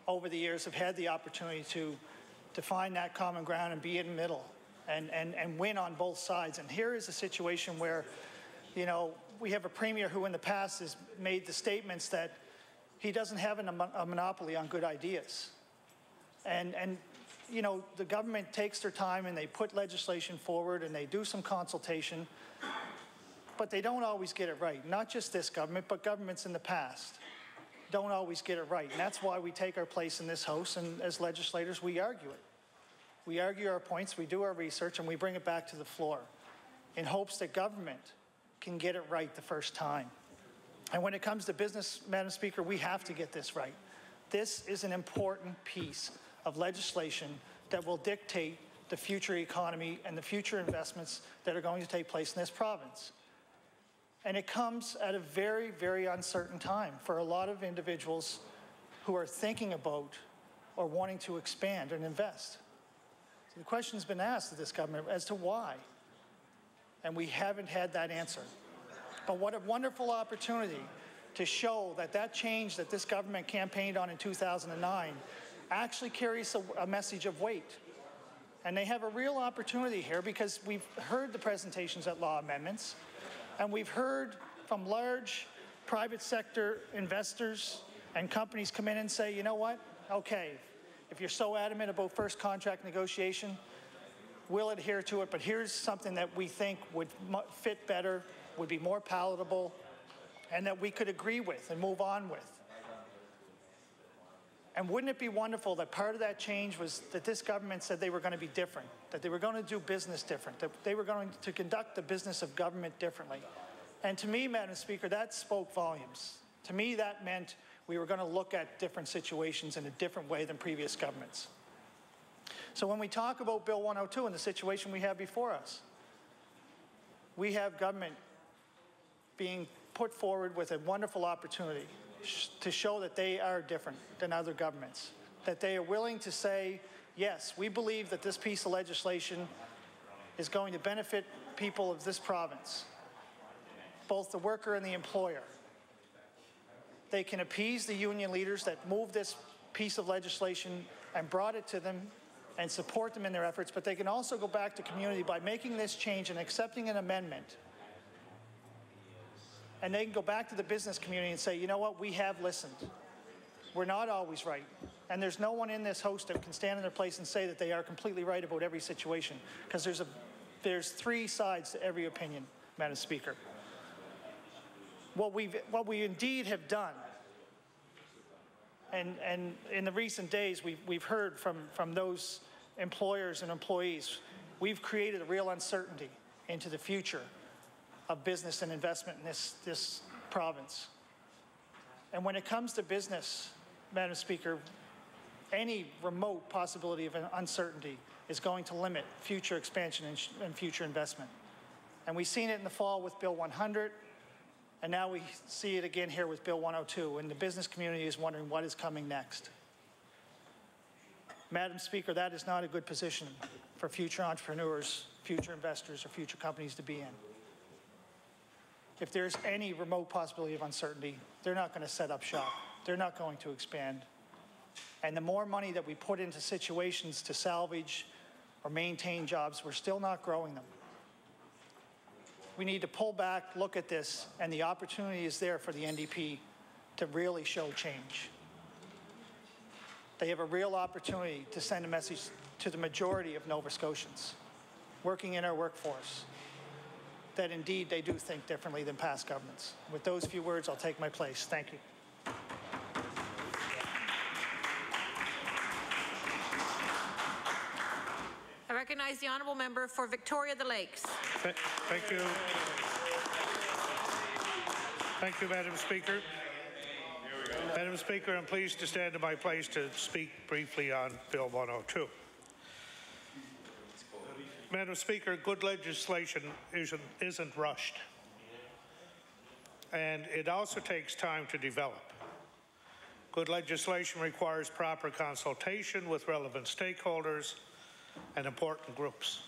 over the years have had the opportunity to find that common ground and be in the middle and win on both sides. And here is a situation where, you know, we have a Premier who in the past has made the statements that he doesn't have a monopoly on good ideas. And you know, the government takes their time and they put legislation forward and they do some consultation, but they don't always get it right. Not just this government, but governments in the past don't always get it right. And that's why we take our place in this House, and as legislators, we argue it. We argue our points, we do our research, and we bring it back to the floor in hopes that government can get it right the first time. And when it comes to business, Madam Speaker, we have to get this right. This is an important piece of legislation that will dictate the future economy and the future investments that are going to take place in this province. And it comes at a very, very uncertain time for a lot of individuals who are thinking about or wanting to expand and invest. So the question has been asked of this government as to why, and we haven't had that answer. But what a wonderful opportunity to show that that change that this government campaigned on in 2009 actually carries a message of weight. And they have a real opportunity here because we've heard the presentations at law amendments, and we've heard from large private sector investors and companies come in and say, you know what, okay, if you're so adamant about first contract negotiation, we'll adhere to it, but here's something that we think would fit better, would be more palatable, and that we could agree with and move on with. And wouldn't it be wonderful that part of that change was that this government said they were going to be different, that they were going to do business different, that they were going to conduct the business of government differently. And to me, Madam Speaker, that spoke volumes. To me, that meant we were going to look at different situations in a different way than previous governments. So when we talk about Bill 102 and the situation we have before us, we have government being put forward with a wonderful opportunity to show that they are different than other governments, that they are willing to say, yes, we believe that this piece of legislation is going to benefit people of this province, both the worker and the employer. They can appease the union leaders that moved this piece of legislation and brought it to them and support them in their efforts, but they can also go back to community by making this change and accepting an amendment. And they can go back to the business community and say, you know what, we have listened. We're not always right. And there's no one in this House that can stand in their place and say that they are completely right about every situation, because there's three sides to every opinion, Madam Speaker. What we indeed have done, and in the recent days we've heard from those employers and employees, we've created a real uncertainty into the future of business and investment in this province. And when it comes to business, Madam Speaker, any remote possibility of an uncertainty is going to limit future expansion and future investment. And we've seen it in the fall with Bill 100, and now we see it again here with Bill 102, and the business community is wondering what is coming next. Madam Speaker, that is not a good position for future entrepreneurs, future investors, or future companies to be in. If there's any remote possibility of uncertainty, they're not going to set up shop. They're not going to expand. And the more money that we put into situations to salvage or maintain jobs, we're still not growing them. We need to pull back, look at this, and the opportunity is there for the NDP to really show change. They have a real opportunity to send a message to the majority of Nova Scotians working in our workforce that indeed they do think differently than past governments. With those few words, I'll take my place. Thank you. I recognize the honourable member for Victoria the Lakes. Thank you. Thank you, Madam Speaker. Madam Speaker, I'm pleased to stand in my place to speak briefly on Bill 102. Madam Speaker, good legislation isn't rushed, and it also takes time to develop. Good legislation requires proper consultation with relevant stakeholders and important groups.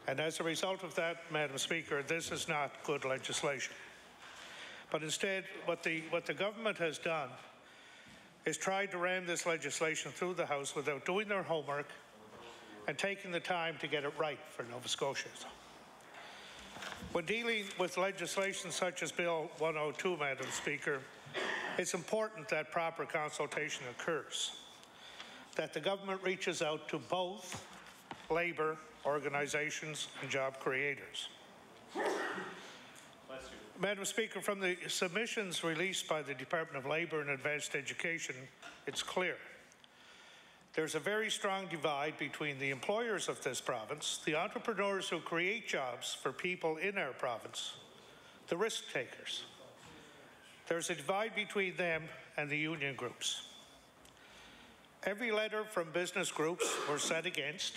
And as a result of that, Madam Speaker, this is not good legislation. But instead, what the government has done is tried to ram this legislation through the House without doing their homework and taking the time to get it right for Nova Scotians. When dealing with legislation such as Bill 102, Madam Speaker, it's important that proper consultation occurs, that the government reaches out to both labour organisations and job creators. Madam Speaker, from the submissions released by the Department of Labour and Advanced Education, it's clear there's a very strong divide between the employers of this province, the entrepreneurs who create jobs for people in our province, the risk takers. There's a divide between them and the union groups. Every letter from business groups were set against.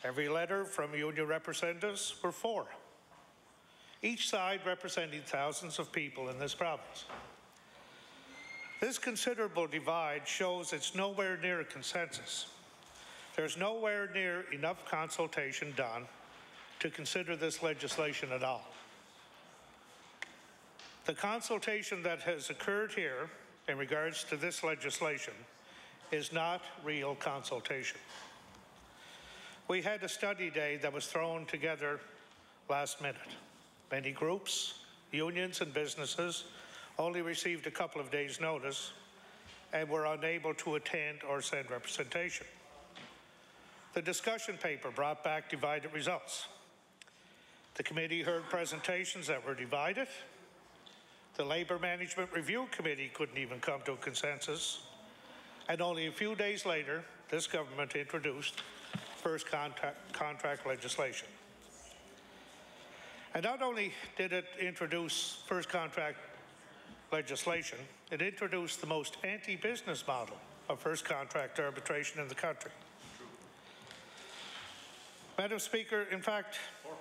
Every letter from union representatives were for. Each side representing thousands of people in this province. This considerable divide shows it's nowhere near a consensus. There's nowhere near enough consultation done to consider this legislation at all. The consultation that has occurred here in regards to this legislation is not real consultation. We had a study day that was thrown together last minute. Many groups, unions and businesses only received a couple of days' notice and were unable to attend or send representation. The discussion paper brought back divided results. The committee heard presentations that were divided. The Labour Management Review Committee couldn't even come to a consensus. And only a few days later, this government introduced first contract legislation. And not only did it introduce first contract legislation, it introduced the most anti-business model of first contract arbitration in the country. Madam Speaker, in fact, 4%.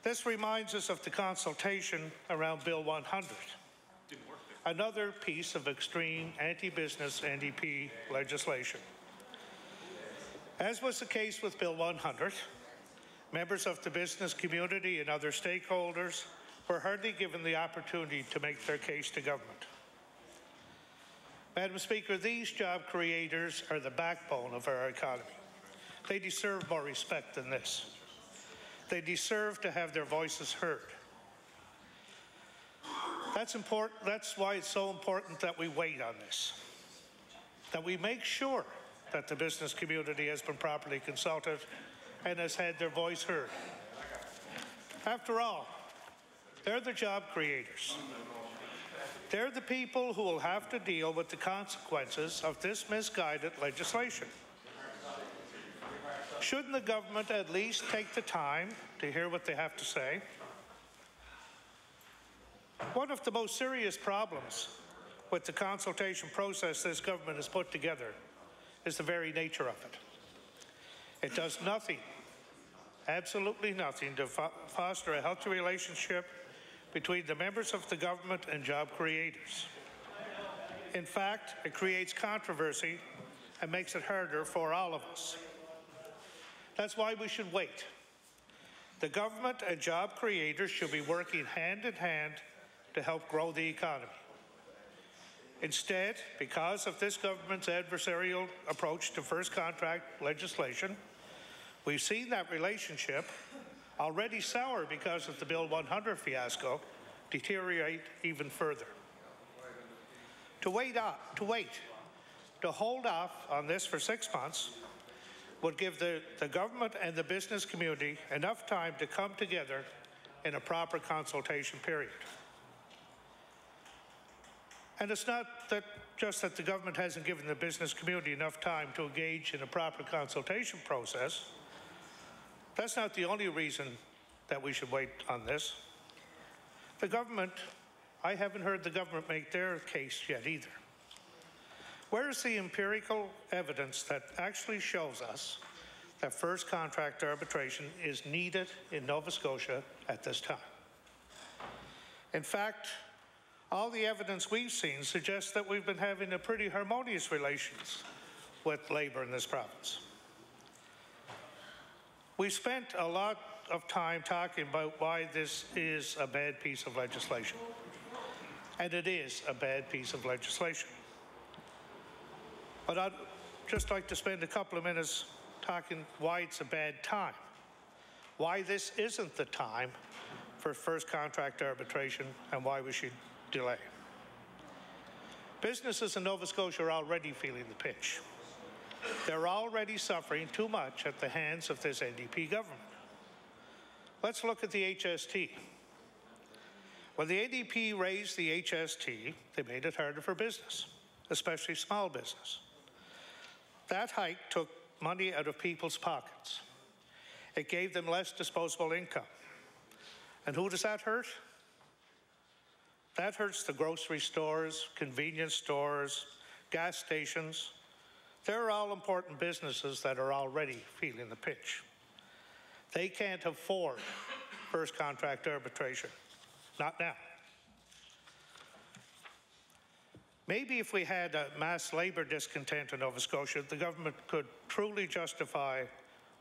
This reminds us of the consultation around Bill 100, another piece of extreme anti-business NDP legislation. As was the case with Bill 100, members of the business community and other stakeholders were hardly given the opportunity to make their case to government. Madam Speaker, these job creators are the backbone of our economy. They deserve more respect than this. They deserve to have their voices heard. That's important. That's why it's so important that we wait on this, that we make sure that the business community has been properly consulted and has had their voice heard. After all, they're the job creators. They're the people who will have to deal with the consequences of this misguided legislation. Shouldn't the government at least take the time to hear what they have to say? One of the most serious problems with the consultation process this government has put together is the very nature of it. It does nothing, absolutely nothing, to foster a healthy relationship between the members of the government and job creators. In fact, it creates controversy and makes it harder for all of us. That's why we should wait. The government and job creators should be working hand in hand to help grow the economy. Instead, because of this government's adversarial approach to first contract legislation, we've seen that relationship, already sour because of the Bill 100 fiasco, deteriorate even further. To hold off on this for 6 months would give the government and the business community enough time to come together in a proper consultation period. And it's not just that the government hasn't given the business community enough time to engage in a proper consultation process. That's not the only reason that we should wait on this. The government, I haven't heard the government make their case yet either. Where is the empirical evidence that actually shows us that first contract arbitration is needed in Nova Scotia at this time? In fact, all the evidence we've seen suggests that we've been having a pretty harmonious relations with Labour in this province. We spent a lot of time talking about why this is a bad piece of legislation. And it is a bad piece of legislation. But I'd just like to spend a couple of minutes talking why it's a bad time. Why this isn't the time for first contract arbitration and why we should delay. Businesses in Nova Scotia are already feeling the pinch. They're already suffering too much at the hands of this NDP government. Let's look at the HST. When the NDP raised the HST, they made it harder for business, especially small business. That hike took money out of people's pockets. It gave them less disposable income. And who does that hurt? That hurts the grocery stores, convenience stores, gas stations. They're all important businesses that are already feeling the pinch. They can't afford first contract arbitration. Not now. Maybe if we had a mass labour discontent in Nova Scotia, the government could truly justify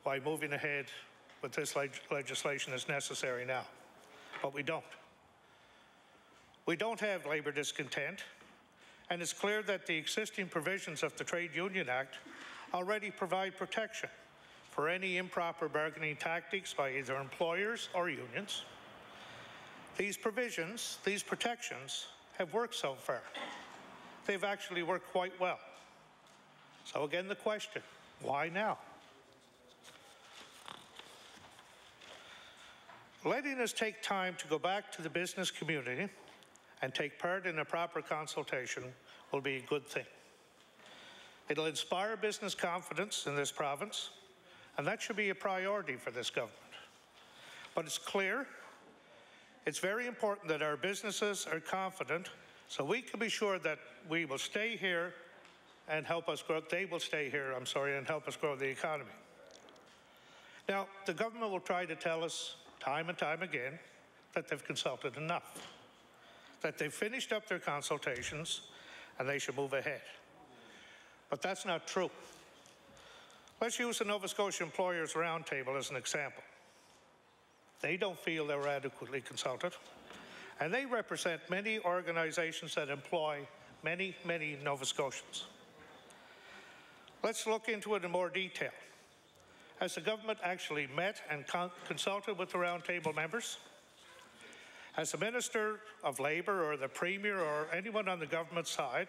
why moving ahead with this legislation is necessary now. But we don't. We don't have labour discontent, and it's clear that the existing provisions of the Trade Union Act already provide protection for any improper bargaining tactics by either employers or unions. These provisions, these protections, have worked so far. They've actually worked quite well. So again, the question, why now? Letting us take time to go back to the business community and take part in a proper consultation will be a good thing. It'll inspire business confidence in this province, and that should be a priority for this government. But it's clear, it's very important that our businesses are confident so we can be sure that we will stay here and help us grow, they will stay here, and help us grow the economy. Now, the government will try to tell us time and time again that they've consulted enough, that they've finished up their consultations and they should move ahead. But that's not true. Let's use the Nova Scotia Employers Roundtable as an example. They don't feel they were adequately consulted, and they represent many organizations that employ many, many Nova Scotians. Let's look into it in more detail. Has the government actually met and consulted with the roundtable members? Has the Minister of Labour or the Premier or anyone on the government side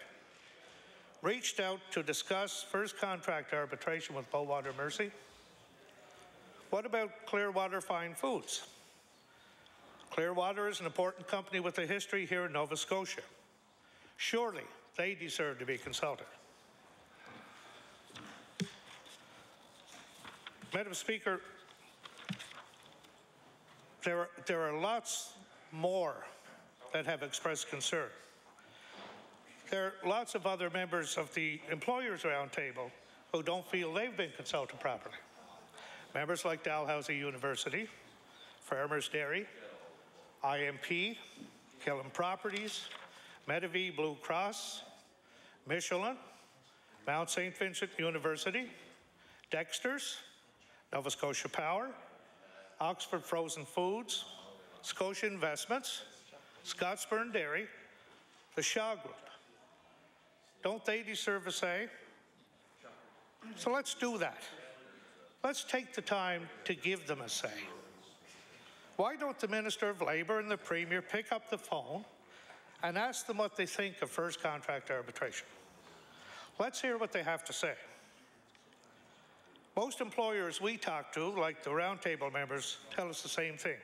reached out to discuss first contract arbitration with Bowater Mercy? What about Clearwater Fine Foods? Clearwater is an important company with a history here in Nova Scotia. Surely they deserve to be consulted. Madam Speaker, there are lots more that have expressed concern. There are lots of other members of the Employers Roundtable who don't feel they've been consulted properly. Members like Dalhousie University, Farmers Dairy, IMP, Killam Properties, Medavie Blue Cross, Michelin, Mount St. Vincent University, Dexter's, Nova Scotia Power, Oxford Frozen Foods, Scotia Investments, Scotsburn Dairy, the Shaw Group. Don't they deserve a say? So let's do that. Let's take the time to give them a say. Why don't the Minister of Labour and the Premier pick up the phone and ask them what they think of first contract arbitration? Let's hear what they have to say. Most employers we talk to, like the roundtable members, tell us the same thing.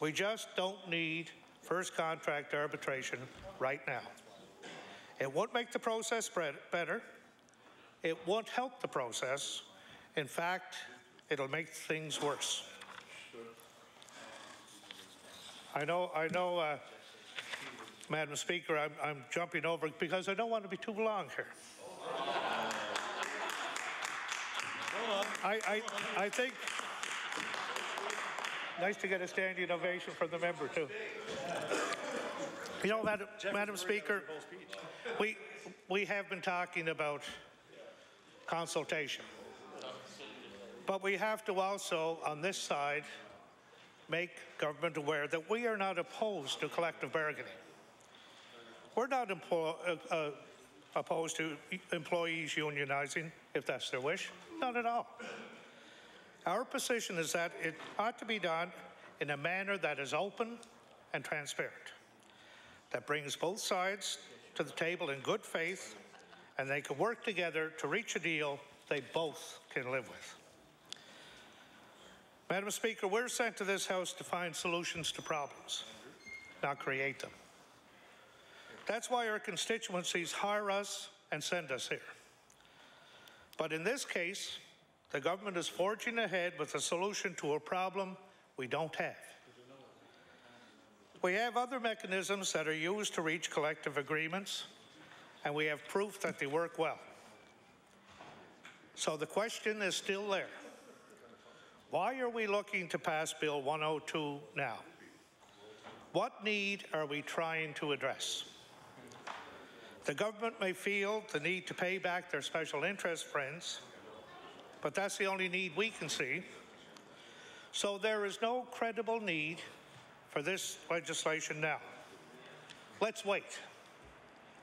We just don't need first contract arbitration right now. It won't make the process better. It won't help the process. In fact, it'll make things worse. I know, Madam Speaker, I'm jumping over because I don't want to be too long here. I think, nice to get a standing ovation from the member too. You know, Madam Speaker, we have been talking about consultation, but we have to also, on this side, make government aware that we are not opposed to collective bargaining. We're not opposed to employees unionizing, if that's their wish. Not at all. Our position is that it ought to be done in a manner that is open and transparent, that brings both sides to the table in good faith, and they can work together to reach a deal they both can live with. Madam Speaker, we're sent to this House to find solutions to problems, not create them. That's why our constituencies hire us and send us here. But in this case, the government is forging ahead with a solution to a problem we don't have. We have other mechanisms that are used to reach collective agreements, and we have proof that they work well. So the question is still there. Why are we looking to pass Bill 102 now? What need are we trying to address? The government may feel the need to pay back their special interest friends, but that's the only need we can see. So there is no credible need for this legislation now. Let's wait.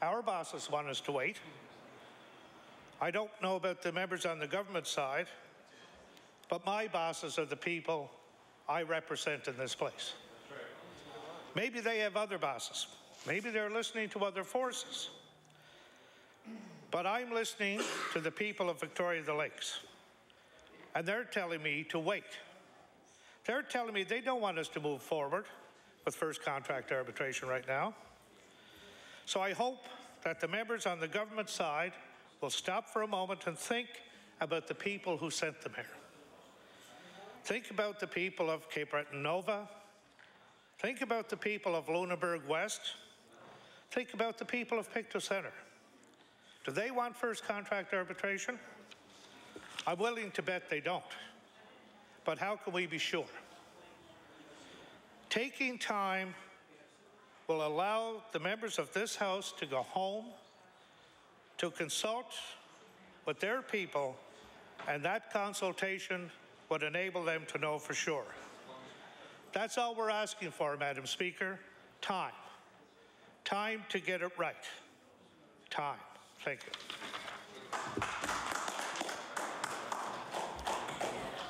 Our bosses want us to wait. I don't know about the members on the government side, but my bosses are the people I represent in this place. Maybe they have other bosses. Maybe they're listening to other forces. But I'm listening to the people of Victoria the Lakes, and they're telling me to wait. They're telling me they don't want us to move forward with first contract arbitration right now. So I hope that the members on the government side will stop for a moment and think about the people who sent them here. Think about the people of Cape Breton Nova. Think about the people of Lunenburg West. Think about the people of Pictou Centre. Do they want first contract arbitration? I'm willing to bet they don't. But how can we be sure? Taking time will allow the members of this House to go home, to consult with their people, and that consultation would enable them to know for sure. That's all we're asking for, Madam Speaker. Time. Time to get it right. Time. Thank you.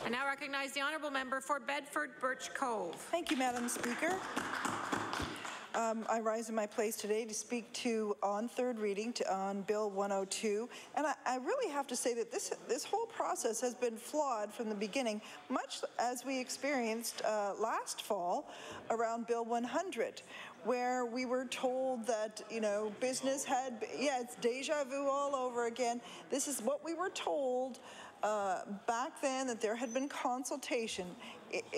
I now recognize the honourable member for Bedford Birch Cove. Thank you, Madam Speaker. I rise in my place today to speak to, on third reading, on Bill 102. And I really have to say that this whole process has been flawed from the beginning, much as we experienced last fall around Bill 100, where we were told that, you know, business had, it's deja vu all over again. This is what we were told back then, that there had been consultation.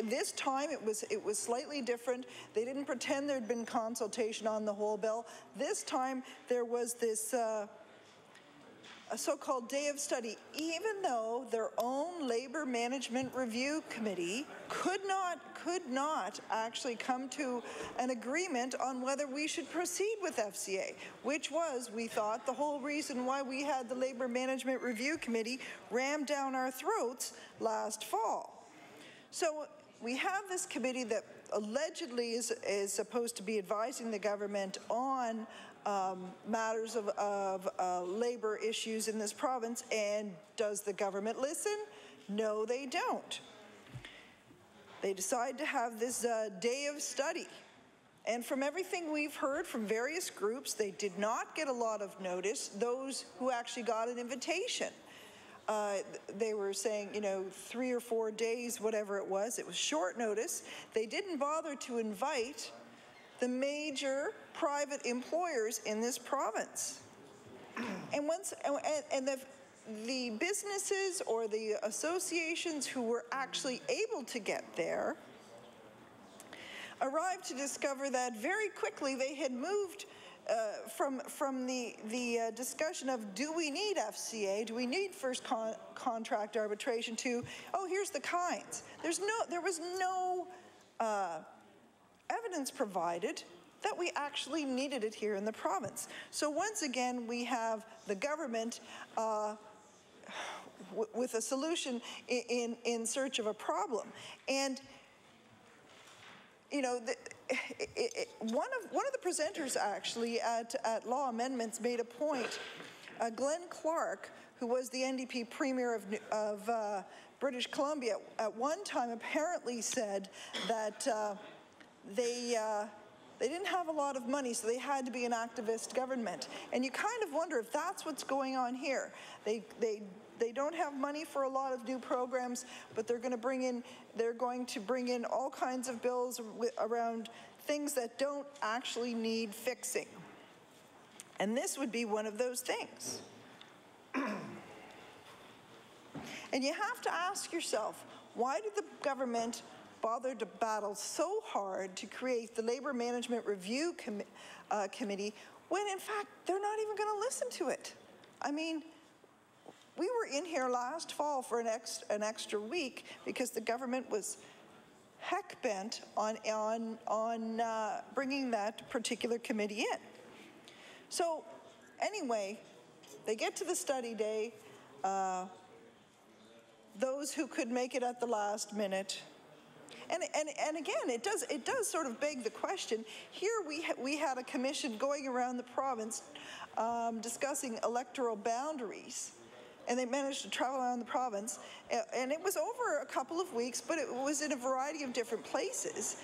This time it was slightly different. They didn't pretend there'd been consultation on the whole bill. This time there was this a so-called day of study, even though their own Labour Management Review Committee could not actually come to an agreement on whether we should proceed with FCA, which was, we thought, the whole reason why we had the Labour Management Review Committee rammed down our throats last fall. So we have this committee that allegedly is supposed to be advising the government on matters of labor issues in this province. And does the government listen? No, they don't. They decide to have this day of study. And from everything we've heard from various groups, they did not get a lot of notice, those who actually got an invitation. They were saying, you know, 3 or 4 days, whatever it was short notice. They didn't bother to invite the major private employers in this province. And the businesses or the associations who were actually able to get there arrived to discover that very quickly they had moved from the discussion of, do we need FCA, do we need first contract arbitration, to, oh, here's the kinds. There was no evidence provided that we actually needed it here in the province. So once again, we have the government with a solution in search of a problem. And you know, one of the presenters actually at Law Amendments made a point. Glenn Clark, who was the NDP Premier of British Columbia, at one time apparently said that they didn't have a lot of money, so they had to be an activist government. And you kind of wonder if that's what's going on here. They don't have money for a lot of new programs, but they're going to bring in all kinds of bills around things that don't actually need fixing. And this would be one of those things. And you have to ask yourself, why did the government bother to battle so hard to create the Labour Management Review Committee when in fact they're not even going to listen to it? I mean, we were in here last fall for an extra week because the government was heck bent on bringing that particular committee in. So anyway, they get to the study day. Those who could make it at the last minute. And again, it does sort of beg the question. Here we had a commission going around the province discussing electoral boundaries. And they managed to travel around the province, and it was over a couple of weeks, but it was in a variety of different places.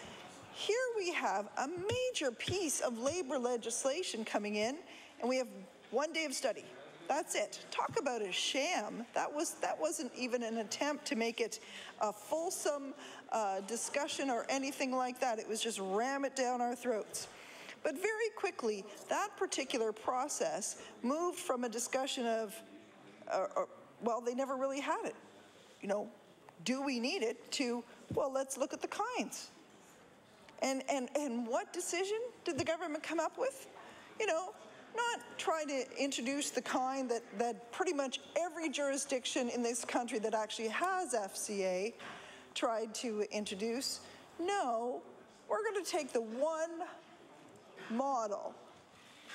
Here we have a major piece of labor legislation coming in, and we have 1 day of study. That's it. Talk about a sham. That wasn't even an attempt to make it a fulsome discussion or anything like that. It was just ram it down our throats. But very quickly, that particular process moved from a discussion of well, they never really had it. You know, do we need it, to, well, let's look at the kinds. And what decision did the government come up with? You know, not try to introduce the kind that pretty much every jurisdiction in this country that actually has FCA tried to introduce. No, we're going to take the one model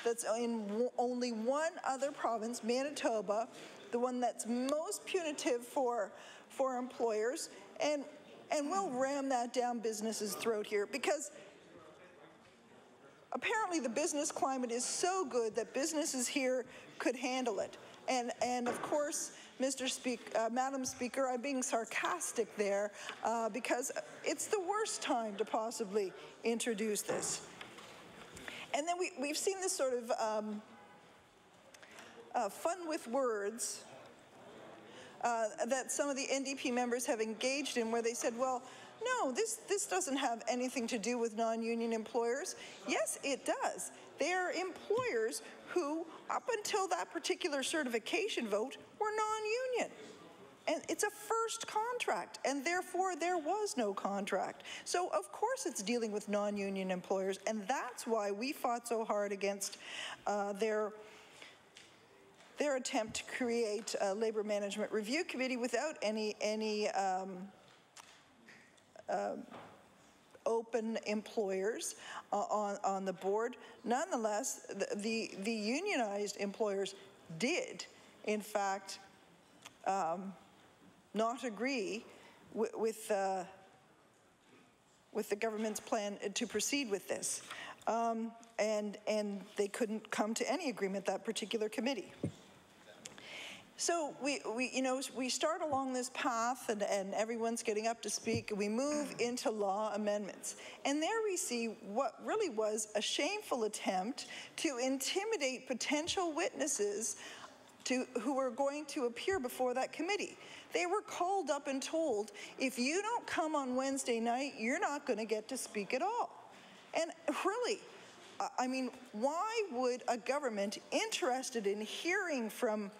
that's in only one other province, Manitoba, the one that's most punitive for employers, and we'll ram that down businesses' throat here, because apparently the business climate is so good that businesses here could handle it. And of course, Madam Speaker, I'm being sarcastic there because it's the worst time to possibly introduce this. And then we've seen this sort of fun with words that some of the NDP members have engaged in, where they said, well, no, this doesn't have anything to do with non-union employers. Yes, it does. They are employers who, up until that particular certification vote, were non-union. And it's a first contract, and therefore there was no contract. So of course it's dealing with non-union employers, and that's why we fought so hard against their attempt to create a Labour Management Review Committee without any open employers on the board. Nonetheless, the unionized employers did, in fact, not agree with the government's plan to proceed with this. and they couldn't come to any agreement, that particular committee. So we start along this path, and everyone's getting up to speak, and we move into law amendments. And there we see what really was a shameful attempt to intimidate potential witnesses who were going to appear before that committee. They were called up and told, if you don't come on Wednesday night, you're not going to get to speak at all. And really, I mean, why would a government interested in hearing from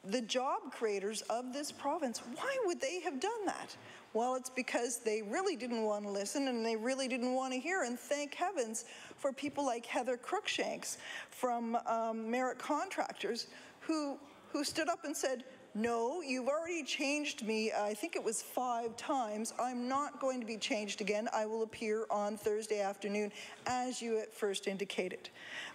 the job creators of this province, why would they have done that? Well, it's because they really didn't want to listen, and they really didn't want to hear, and thank heavens for people like Heather Crookshanks from Merit Contractors who stood up and said, no, you've already changed me, I think it was 5 times. I'm not going to be changed again. I will appear on Thursday afternoon, as you at first indicated.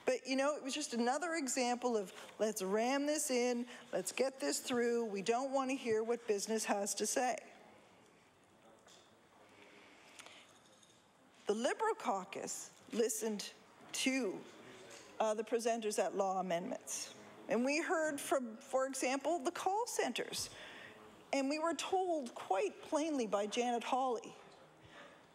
But, you know, it was just another example of let's ram this in, let's get this through. We don't want to hear what business has to say. The Liberal caucus listened to the presenters at law amendments. And we heard from, for example, the call centers. And we were told quite plainly by Janet Hawley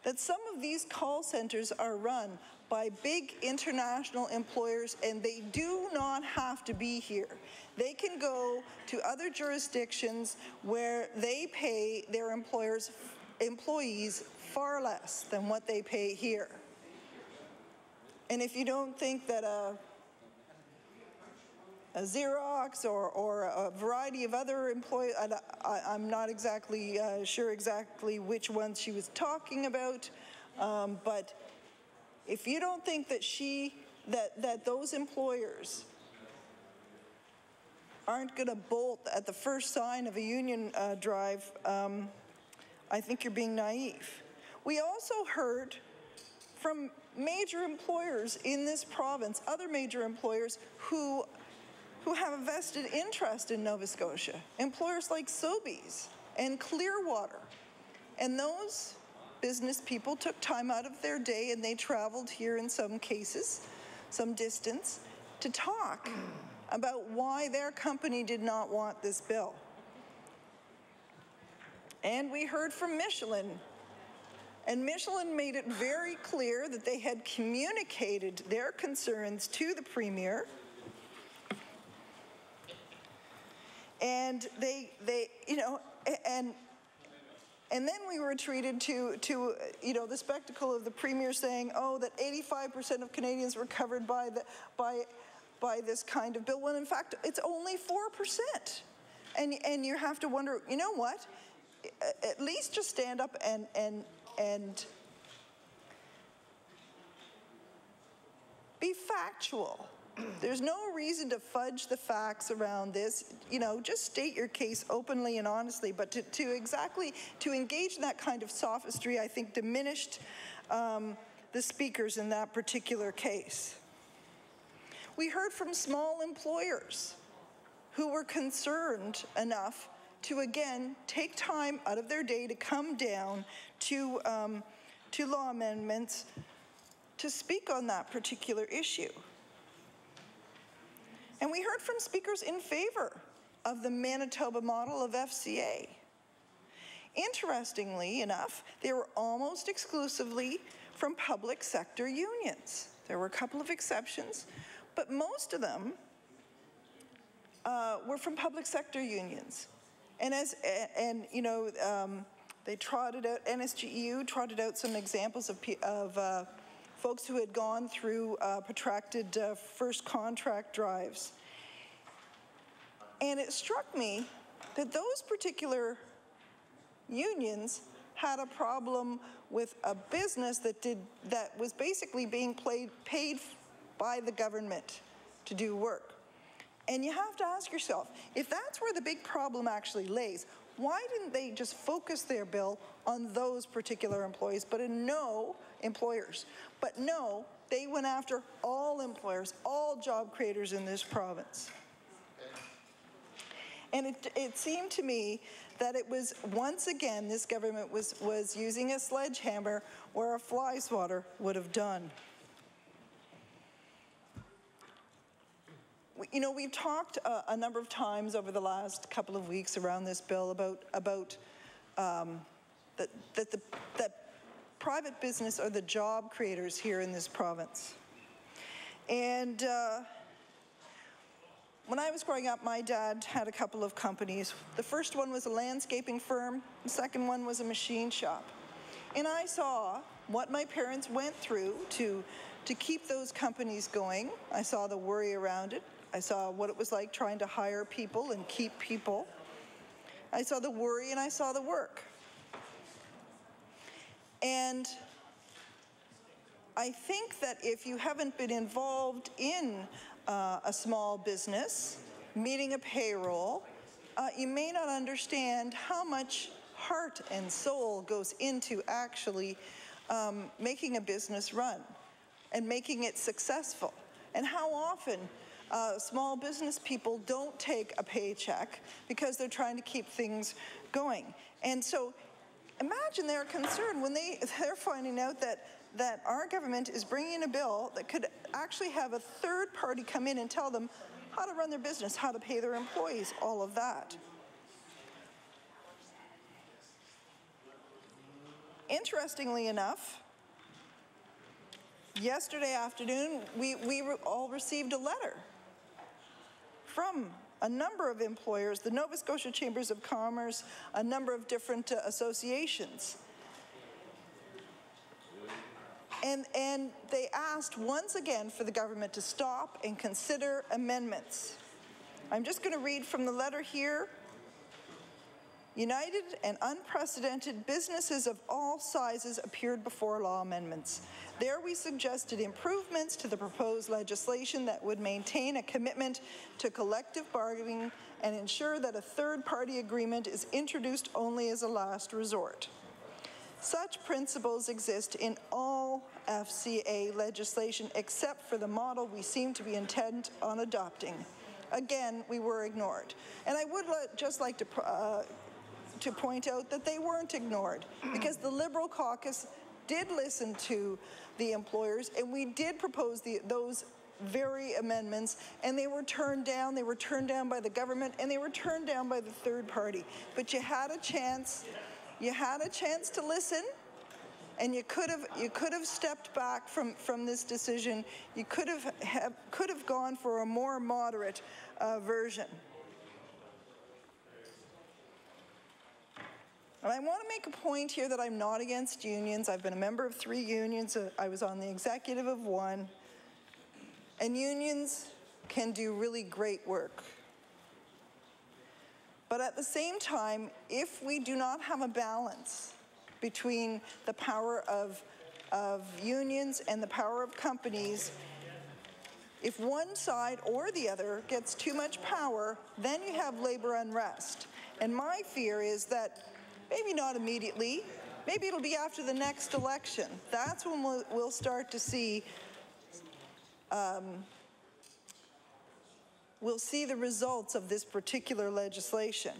that some of these call centers are run by big international employers, and they do not have to be here. They can go to other jurisdictions where they pay their employees far less than what they pay here. And if you don't think that a Xerox or a variety of other employees, I'm not exactly sure exactly which ones she was talking about, but if you don't think that that those employers aren't going to bolt at the first sign of a union drive, I think you're being naive. We also heard from major employers in this province, other major employers who have a vested interest in Nova Scotia, employers like Sobeys and Clearwater. And those business people took time out of their day, and they traveled here in some cases, some distance, to talk about why their company did not want this bill. And we heard from Michelin, and Michelin made it very clear that they had communicated their concerns to the Premier. And they you know, and then we were treated to you know, the spectacle of the Premier saying, oh, that 85% of Canadians were covered by this kind of bill, when in fact it's only 4%. And you have to wonder, you know what? At least just stand up and be factual. There's no reason to fudge the facts around this. You know, just state your case openly and honestly, but to engage in that kind of sophistry, I think diminished the speakers in that particular case. We heard from small employers who were concerned enough to, again, take time out of their day to come down to law amendments to speak on that particular issue. And we heard from speakers in favor of the Manitoba model of FCA. Interestingly enough, they were almost exclusively from public sector unions. There were a couple of exceptions, but most of them were from public sector unions. And you know, they trotted out, NSGEU trotted out some examples of folks who had gone through protracted first contract drives. And it struck me that those particular unions had a problem with a business that was basically being paid by the government to do work. And you have to ask yourself, if that's where the big problem actually lays, why didn't they just focus their bill on those particular employees, but no, they went after all employers, all job creators in this province. And it seemed to me that it was, once again, this government was using a sledgehammer where a fly swatter would have done. You know, we've talked a number of times over the last couple of weeks around this bill about that private business are the job creators here in this province. And when I was growing up, my dad had a couple of companies. The first one was a landscaping firm. The second one was a machine shop. And I saw what my parents went through to keep those companies going. I saw the worry around it. I saw what it was like trying to hire people and keep people. I saw the worry and I saw the work. And I think that if you haven't been involved in a small business, meeting a payroll, you may not understand how much heart and soul goes into actually making a business run and making it successful. And how often small business people don't take a paycheck because they're trying to keep things going. And so imagine their concern when they're finding out that our government is bringing in a bill that could actually have a third party come in and tell them how to run their business, how to pay their employees, all of that. Interestingly enough, yesterday afternoon, we all received a letter from a number of employers, the Nova Scotia Chambers of Commerce, a number of different associations. And they asked once again for the government to stop and consider amendments. I'm just going to read from the letter here. United and unprecedented businesses of all sizes appeared before law amendments. There we suggested improvements to the proposed legislation that would maintain a commitment to collective bargaining and ensure that a third-party agreement is introduced only as a last resort. Such principles exist in all FCA legislation except for the model we seem to be intent on adopting. Again, we were ignored. And I would just like to point out that they weren't ignored because the Liberal caucus did listen to the employers and we did propose those very amendments and they were turned down. They were turned down by the government and they were turned down by the third party. But you had a chance. You had a chance to listen and you could have stepped back from this decision. You could have gone for a more moderate version. And I want to make a point here that I'm not against unions. I've been a member of 3 unions. I was on the executive of 1. And unions can do really great work. But at the same time, if we do not have a balance between the power of unions and the power of companies, if one side or the other gets too much power, then you have labor unrest. And my fear is that maybe not immediately, maybe it'll be after the next election. That's when we'll start to see we'll see the results of this particular legislation.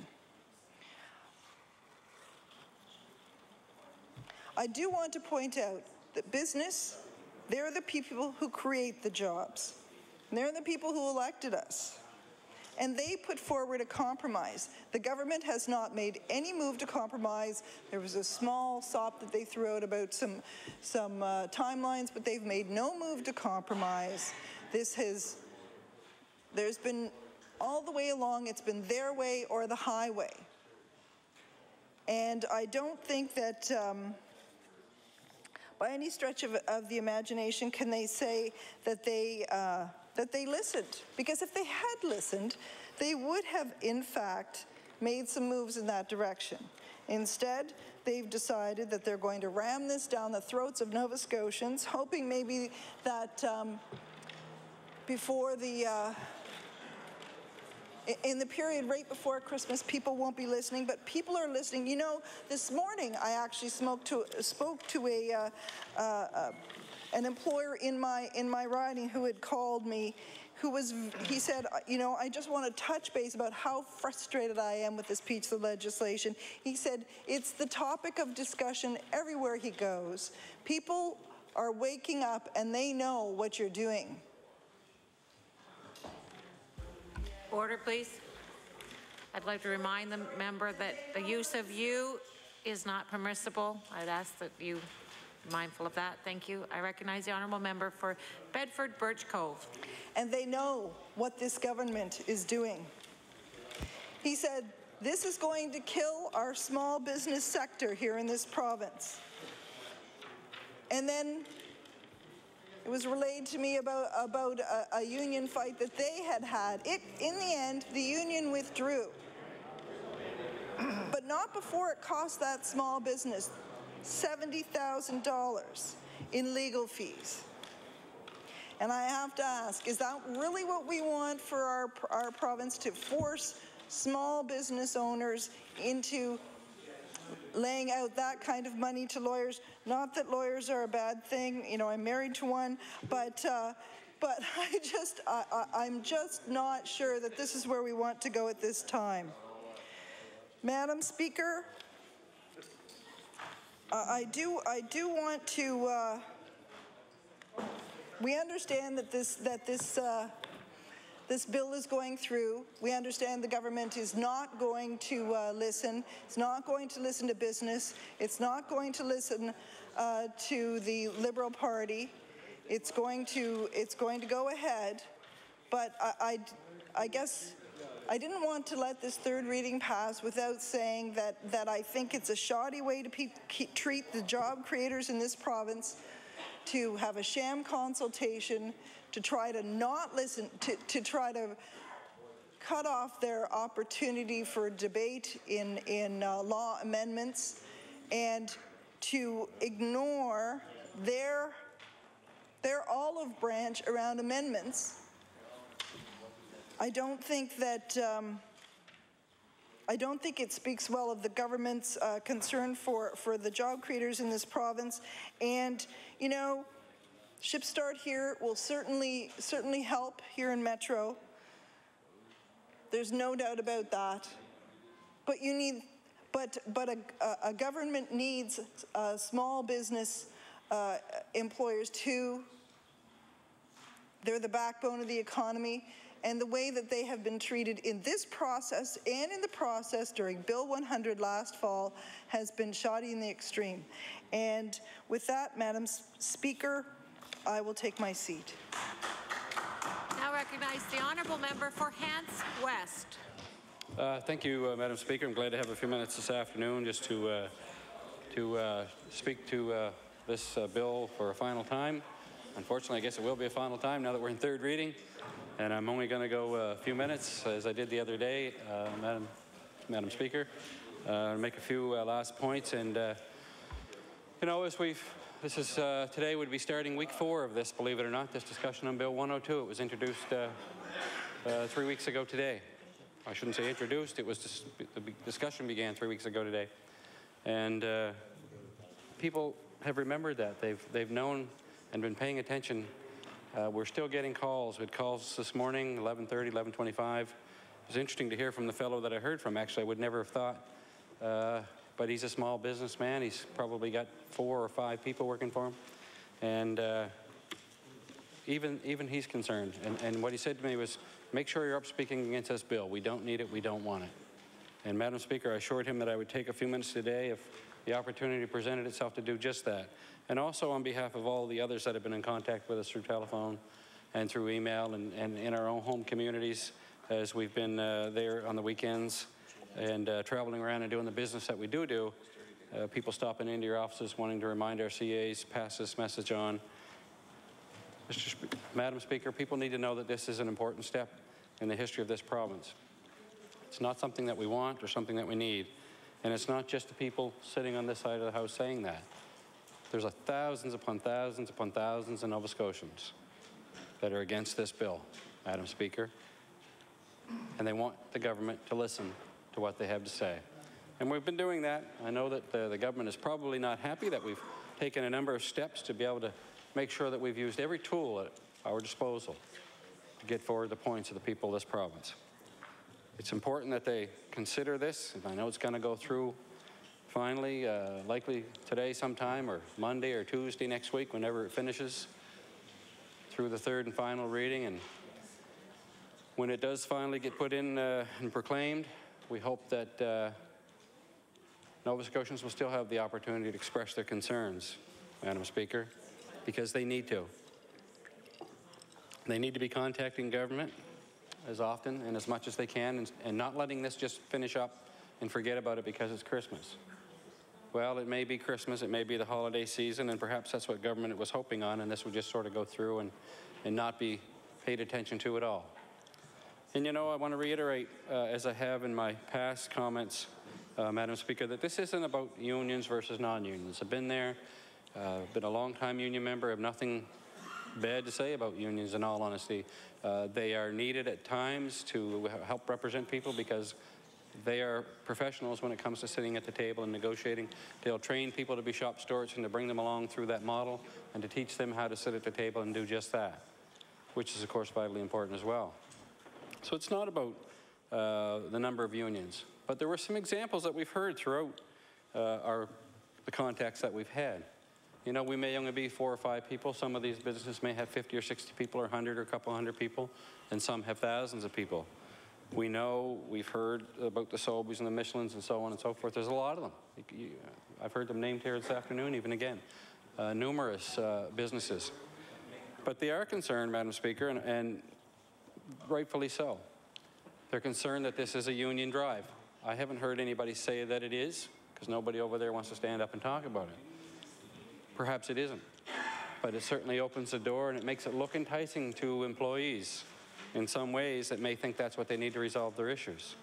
I do want to point out that business, they're the people who create the jobs. And they're the people who elected us. And they put forward a compromise. The government has not made any move to compromise. There was a small sop that they threw out about some timelines, but they've made no move to compromise. There's been, all the way along, it's been their way or the highway. And I don't think that by any stretch of the imagination can they say that they listened. Because if they had listened, they would have, in fact, made some moves in that direction. Instead, they've decided that they're going to ram this down the throats of Nova Scotians, hoping maybe that before the in the period right before Christmas, people won't be listening, but people are listening. You know, this morning I actually spoke to an employer in my riding who had called me, he said, you know, I just want to touch base about how frustrated I am with this piece of legislation. He said, it's the topic of discussion everywhere he goes. People are waking up and they know what you're doing. Order, please. I'd like to remind the member that the use of "you" is not permissible. I'd ask that you be mindful of that. Thank you. I recognize the honourable member for Bedford Birch Cove. And they know what this government is doing. He said, this is going to kill our small business sector here in this province. And then it was relayed to me about a union fight that they had. In the end, the union withdrew. But not before it cost that small business $70,000 in legal fees. And I have to ask, is that really what we want for our province, to force small business owners into laying out that kind of money to lawyers? Not that lawyers are a bad thing. You know, I'm married to one, but I'm just not sure that this is where we want to go at this time. Madam Speaker, I do want to. We understand that this bill is going through. We understand the government is not going to listen. It's not going to listen to business. It's not going to listen to the Liberal Party. It's going to go ahead. But I guess I didn't want to let this third reading pass without saying that I think it's a shoddy way to treat the job creators in this province, to have a sham consultation, to try to not listen, to try to cut off their opportunity for debate in law amendments, and to ignore their olive branch around amendments. I don't think it speaks well of the government's concern for the job creators in this province. And, you know, Ship Start here will certainly help here in Metro. There's no doubt about that. But you need, but a government needs small business employers too. They're the backbone of the economy. And the way that they have been treated in this process and in the process during Bill 100 last fall has been shoddy in the extreme. And with that, Madam Speaker, I will take my seat. Now recognize the honourable member for Hants West. Thank you, Madam Speaker. I'm glad to have a few minutes this afternoon just to speak to this bill for a final time. Unfortunately, I guess it will be a final time now that we're in third reading. And I'm only going to go a few minutes, as I did the other day, Madam Speaker, make a few last points. And, you know, today would be starting week 4 of this, believe it or not, this discussion on Bill 102. It was introduced 3 weeks ago today. I shouldn't say introduced, the discussion began 3 weeks ago today. And people have remembered that. They've known and been paying attention. We're still getting calls. We had calls this morning, 11:30, 11:25. It was interesting to hear from the fellow that I heard from. Actually, I would never have thought. But he's a small businessman. He's probably got 4 or 5 people working for him. And even he's concerned. And what he said to me was, make sure you're up speaking against this bill. We don't need it. We don't want it. And Madam Speaker, I assured him that I would take a few minutes today if the opportunity presented itself to do just that. And also on behalf of all the others that have been in contact with us through telephone and through email and in our own home communities, as we've been there on the weekends and traveling around and doing the business that we do, people stopping into your offices wanting to remind our CAs, pass this message on. Madam Speaker, people need to know that this is an important step in the history of this province. It's not something that we want or something that we need. And it's not just the people sitting on this side of the House saying that. There's thousands upon thousands upon thousands of Nova Scotians that are against this bill, Madam Speaker. And they want the government to listen to what they have to say. And we've been doing that. I know that the government is probably not happy that we've taken a number of steps to be able to make sure that we've used every tool at our disposal to get forward the points of the people of this province. It's important that they consider this, and I know it's going to go through finally, likely today sometime, or Monday or Tuesday next week, whenever it finishes, through the third and final reading. And when it does finally get put in and proclaimed, we hope that Nova Scotians will still have the opportunity to express their concerns, Madam Speaker, because they need to. They need to be contacting government as often and as much as they can, and not letting this just finish up and forget about it because it's Christmas. Well, it may be Christmas, it may be the holiday season, and perhaps that's what government was hoping on, and this would just sort of go through and not be paid attention to at all. And you know, I want to reiterate, as I have in my past comments, Madam Speaker, that this isn't about unions versus non-unions. I've been there, been a long-time union member, have nothing bad to say about unions, in all honesty. They are needed at times to help represent people because they are professionals when it comes to sitting at the table and negotiating. They'll train people to be shop stewards and to bring them along through that model and to teach them how to sit at the table and do just that, which is, of course, vitally important as well. So it's not about the number of unions, but there were some examples that we've heard throughout the contacts that we've had. You know, we may only be 4 or 5 people. Some of these businesses may have 50 or 60 people or 100 or a couple hundred people, and some have thousands of people. We know, we've heard about the Sobeys and the Michelins and so on and so forth. There's a lot of them. I've heard them named here this afternoon, even again. Numerous businesses. But they are concerned, Madam Speaker, and rightfully so. They're concerned that this is a union drive. I haven't heard anybody say that it is, because nobody over there wants to stand up and talk about it. Perhaps it isn't, but it certainly opens the door and it makes it look enticing to employees in some ways that may think that's what they need to resolve their issues.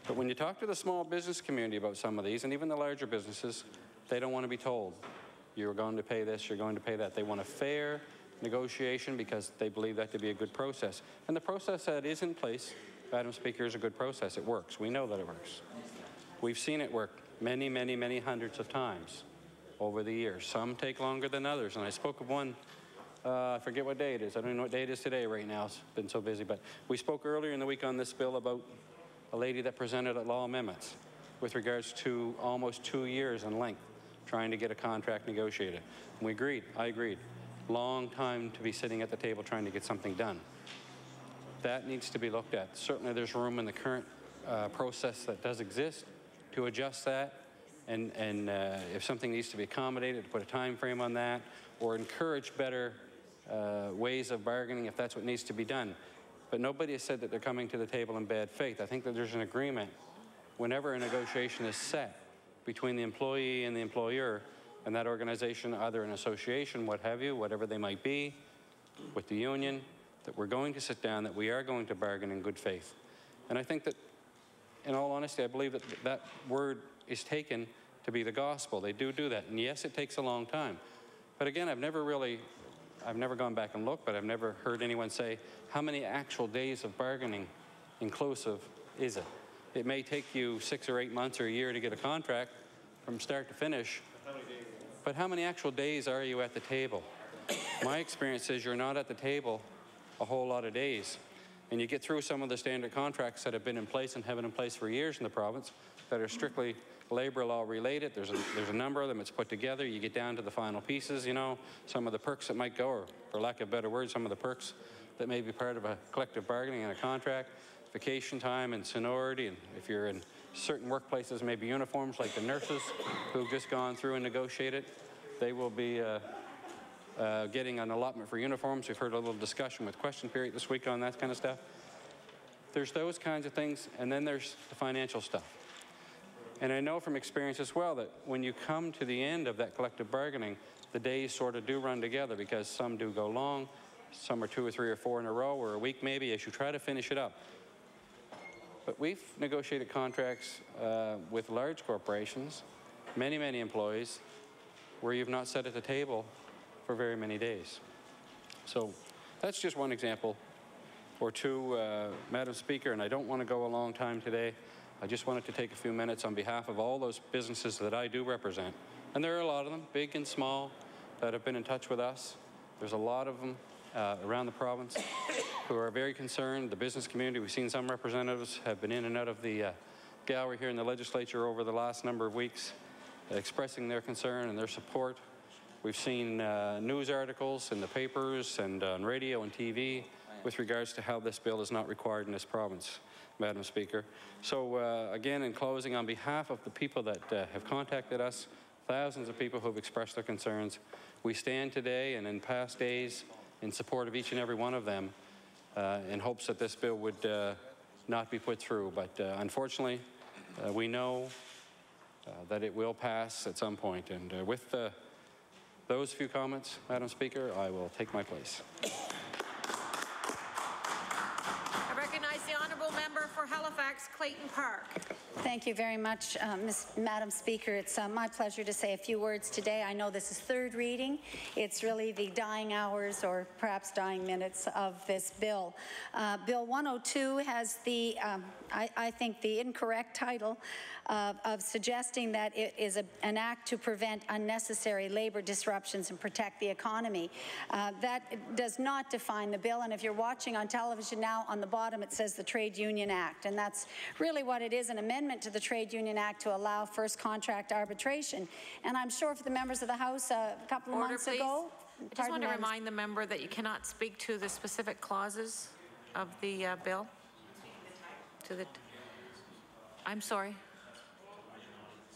But when you talk to the small business community about some of these, and even the larger businesses, they don't want to be told, you're going to pay this, you're going to pay that. They want a fair negotiation because they believe that to be a good process. And the process that is in place, Madam Speaker, is a good process. It works. We know that it works. We've seen it work many, many, many hundreds of times over the years. Some take longer than others. And I spoke of one, I forget what day it is. I don't even know what day it is today right now. It's been so busy. But we spoke earlier in the week on this bill about a lady that presented at Law Amendments with regards to almost 2 years in length trying to get a contract negotiated. And we agreed. I agreed. Long time to be sitting at the table trying to get something done. That needs to be looked at. Certainly there's room in the current process that does exist to adjust that. And if something needs to be accommodated, to put a time frame on that, or encourage better ways of bargaining if that's what needs to be done. But nobody has said that they're coming to the table in bad faith. I think that there's an agreement whenever a negotiation is set between the employee and the employer, and that organization, either an association, what have you, whatever they might be, with the union, that we're going to sit down, that we are going to bargain in good faith. And I think that, in all honesty, I believe that that word is taken to be the gospel. They do that. And yes, it takes a long time. But again, I've never gone back and looked, but I've never heard anyone say, how many actual days of bargaining inclusive is it? It may take you 6 or 8 months or a year to get a contract from start to finish. But how many actual days are you at the table? My experience is you're not at the table a whole lot of days. And you get through some of the standard contracts that have been in place and have been in place for years in the province that are strictly labor law related. There's a number of them. It's put together. You get down to the final pieces, you know, some of the perks that might go, or for lack of a better word, some of the perks that may be part of a collective bargaining and a contract, vacation time and seniority, and if you're in certain workplaces, maybe uniforms like the nurses who've just gone through and negotiated, they will be getting an allotment for uniforms. We've heard a little discussion with question period this week on that kind of stuff. There's those kinds of things, and then there's the financial stuff. And I know from experience as well that when you come to the end of that collective bargaining, the days sort of do run together because some do go long, some are 2 or 3 or 4 in a row, or a week maybe as you try to finish it up. But we've negotiated contracts with large corporations, many, many employees, where you've not sat at the table for very many days. So that's just one example or two, Madam Speaker, and I don't want to go a long time today. I just wanted to take a few minutes on behalf of all those businesses that I do represent. And there are a lot of them, big and small, that have been in touch with us. There's a lot of them around the province who are very concerned. The business community, we've seen some representatives have been in and out of the gallery here in the legislature over the last number of weeks, expressing their concern and their support. We've seen news articles in the papers and on radio and TV with regards to how this bill is not required in this province, Madam Speaker. So again, in closing, on behalf of the people that have contacted us, thousands of people who have expressed their concerns, we stand today and in past days in support of each and every one of them in hopes that this bill would not be put through. But unfortunately, we know that it will pass at some point. And with those few comments, Madam Speaker, I will take my place. I recognize the honourable member for Halifax, Clayton Park. Thank you very much, Madam Speaker. It's my pleasure to say a few words today. I know this is third reading. It's really the dying hours or perhaps dying minutes of this bill. Bill 102 has the, I think, the incorrect title of suggesting that it is an act to prevent unnecessary labor disruptions and protect the economy. That does not define the bill, and if you're watching on television now, on the bottom it says the Trade Union Act, and that's really what it is, an amendment to the Trade Union Act to allow first contract arbitration. And I'm sure for the members of the House a couple of months ago... I just want to remind the member that you cannot speak to the specific clauses of the bill. I'm sorry.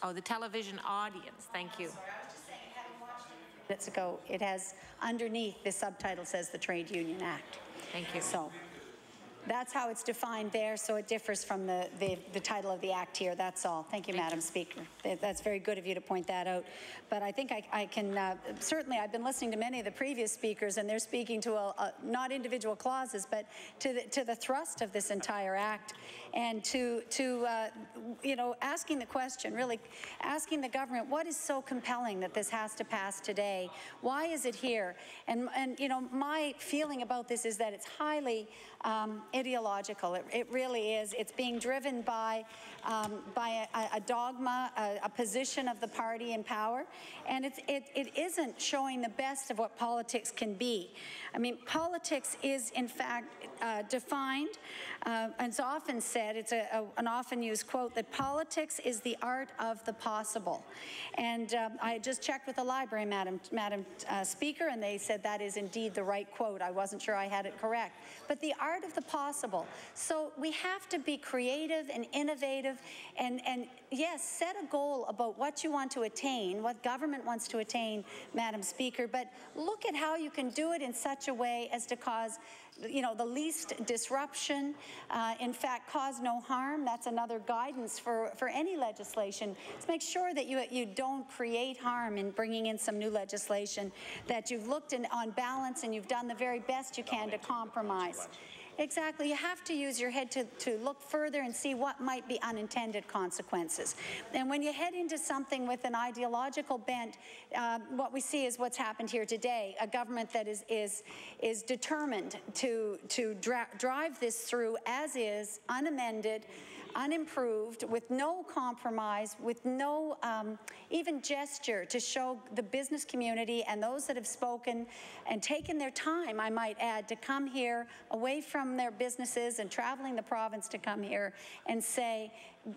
Oh, the television audience. Thank you. Minutes ago, it has underneath the subtitle says the Trade Union Act. Thank you. So that's how it's defined there, so it differs from the title of the act here. That's all. Thank you, Madam Speaker. That's very good of you to point that out. But I think I can, certainly I've been listening to many of the previous speakers, and they're speaking to not individual clauses, but to the thrust of this entire act, and to you know, asking the question, really asking the government, what is so compelling that this has to pass today? Why is it here? And you know, my feeling about this is that it's highly ideological. It really is. It's being driven by a dogma, a position of the party in power, and it isn't showing the best of what politics can be. I mean, politics is in fact defined, and it's often said, it's an often used quote, that politics is the art of the possible. And I just checked with the library, Madam Speaker, and they said that is indeed the right quote. I wasn't sure I had it correct. But the art of the possible. So we have to be creative and innovative and yes, set a goal about what you want to attain, what government wants to attain, Madam Speaker, but look at how you can do it in such a way as to cause, you know, the least disruption, in fact, cause no harm. That's another guidance for any legislation. To make sure that you don't create harm in bringing in some new legislation, that you've looked on balance and you've done the very best you can to compromise. Exactly. You have to use your head to look further and see what might be unintended consequences. And when you head into something with an ideological bent, what we see is what's happened here today, a government that is determined to drive this through as is, unamended, unimproved, with no compromise, with no even gesture to show the business community and those that have spoken and taken their time, I might add, to come here away from their businesses and traveling the province to come here and say,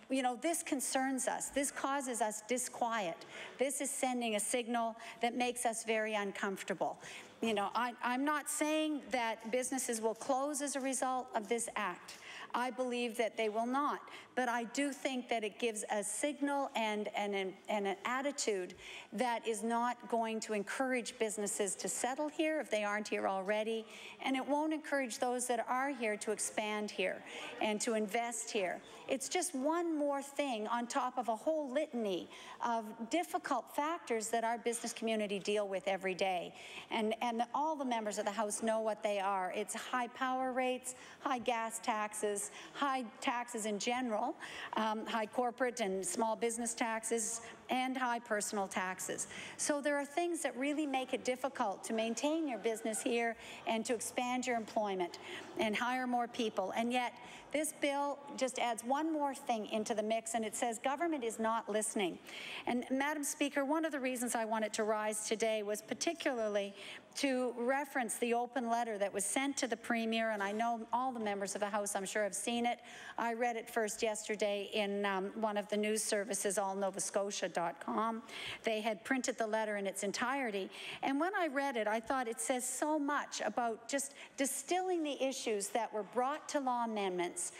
you know, this concerns us. This causes us disquiet. This is sending a signal that makes us very uncomfortable. You know, I'm not saying that businesses will close as a result of this act. I believe that they will not, but I do think that it gives a signal and an attitude that is not going to encourage businesses to settle here if they aren't here already, and it won't encourage those that are here to expand here and to invest here. It's just one more thing on top of a whole litany of difficult factors that our business community deal with every day, and all the members of the House know what they are. It's high power rates, high gas taxes, high taxes in general, high corporate and small business taxes, and high personal taxes. So there are things that really make it difficult to maintain your business here and to expand your employment and hire more people. And yet This bill just adds one more thing into the mix, and it says government is not listening. And Madam Speaker, one of the reasons I wanted to rise today was particularly to reference the open letter that was sent to the Premier, and I know all the members of the House, I'm sure, have seen it. I read it first yesterday in one of the news services, allnovascotia.com. They had printed the letter in its entirety, and when I read it, I thought it says so much about just distilling the issues that were brought to law amendments,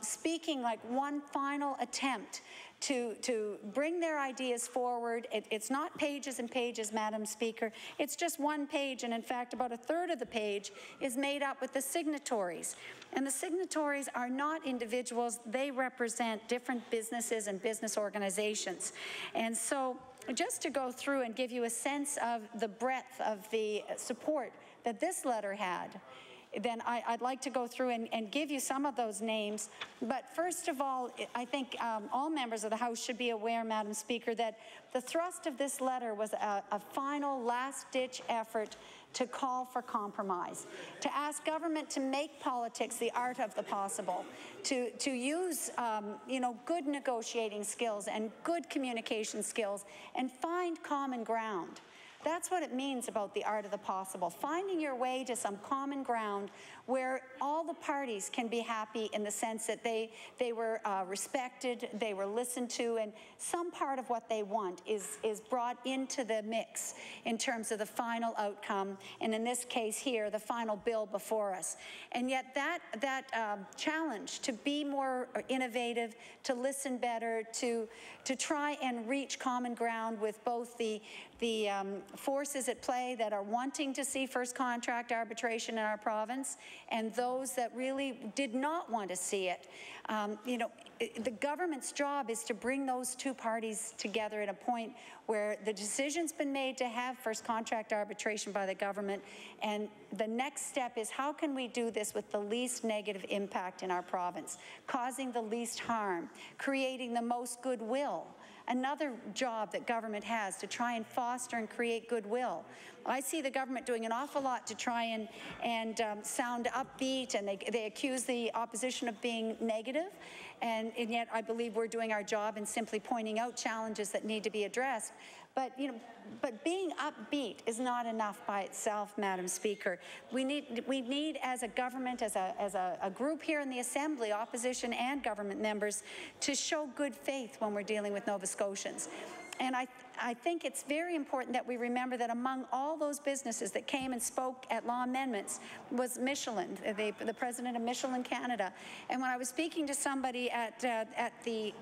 speaking like one final attempt to bring their ideas forward. It's not pages and pages, Madam Speaker. It's just one page, and in fact, about a third of the page is made up with the signatories. And the signatories are not individuals. They represent different businesses and business organizations. And so just to go through and give you a sense of the breadth of the support that this letter had, then I'd like to go through and give you some of those names. But first of all, I think all members of the House should be aware, Madam Speaker, that the thrust of this letter was a final last-ditch effort to call for compromise, to ask government to make politics the art of the possible, to use good negotiating skills and good communication skills and find common ground. That's what it means about the art of the possible, finding your way to some common ground where all the parties can be happy in the sense that they were respected, they were listened to, and some part of what they want is brought into the mix in terms of the final outcome, and in this case here, the final bill before us. And yet that challenge to be more innovative, to listen better, to try and reach common ground with both the forces at play that are wanting to see first contract arbitration in our province and those that really did not want to see it. The government's job is to bring those two parties together at a point where the decision's been made to have first contract arbitration by the government, and the next step is how can we do this with the least negative impact in our province, causing the least harm, creating the most goodwill. Another job that government has to try and foster and create goodwill. I see the government doing an awful lot to try and sound upbeat, and they accuse the opposition of being negative, and yet I believe we're doing our job in simply pointing out challenges that need to be addressed. But being upbeat is not enough by itself, Madam Speaker. We need as a government, as a group here in the Assembly, opposition and government members, to show good faith when we're dealing with Nova Scotians. And I think it's very important that we remember that among all those businesses that came and spoke at law amendments was Michelin, the president of Michelin Canada. And when I was speaking to somebody at the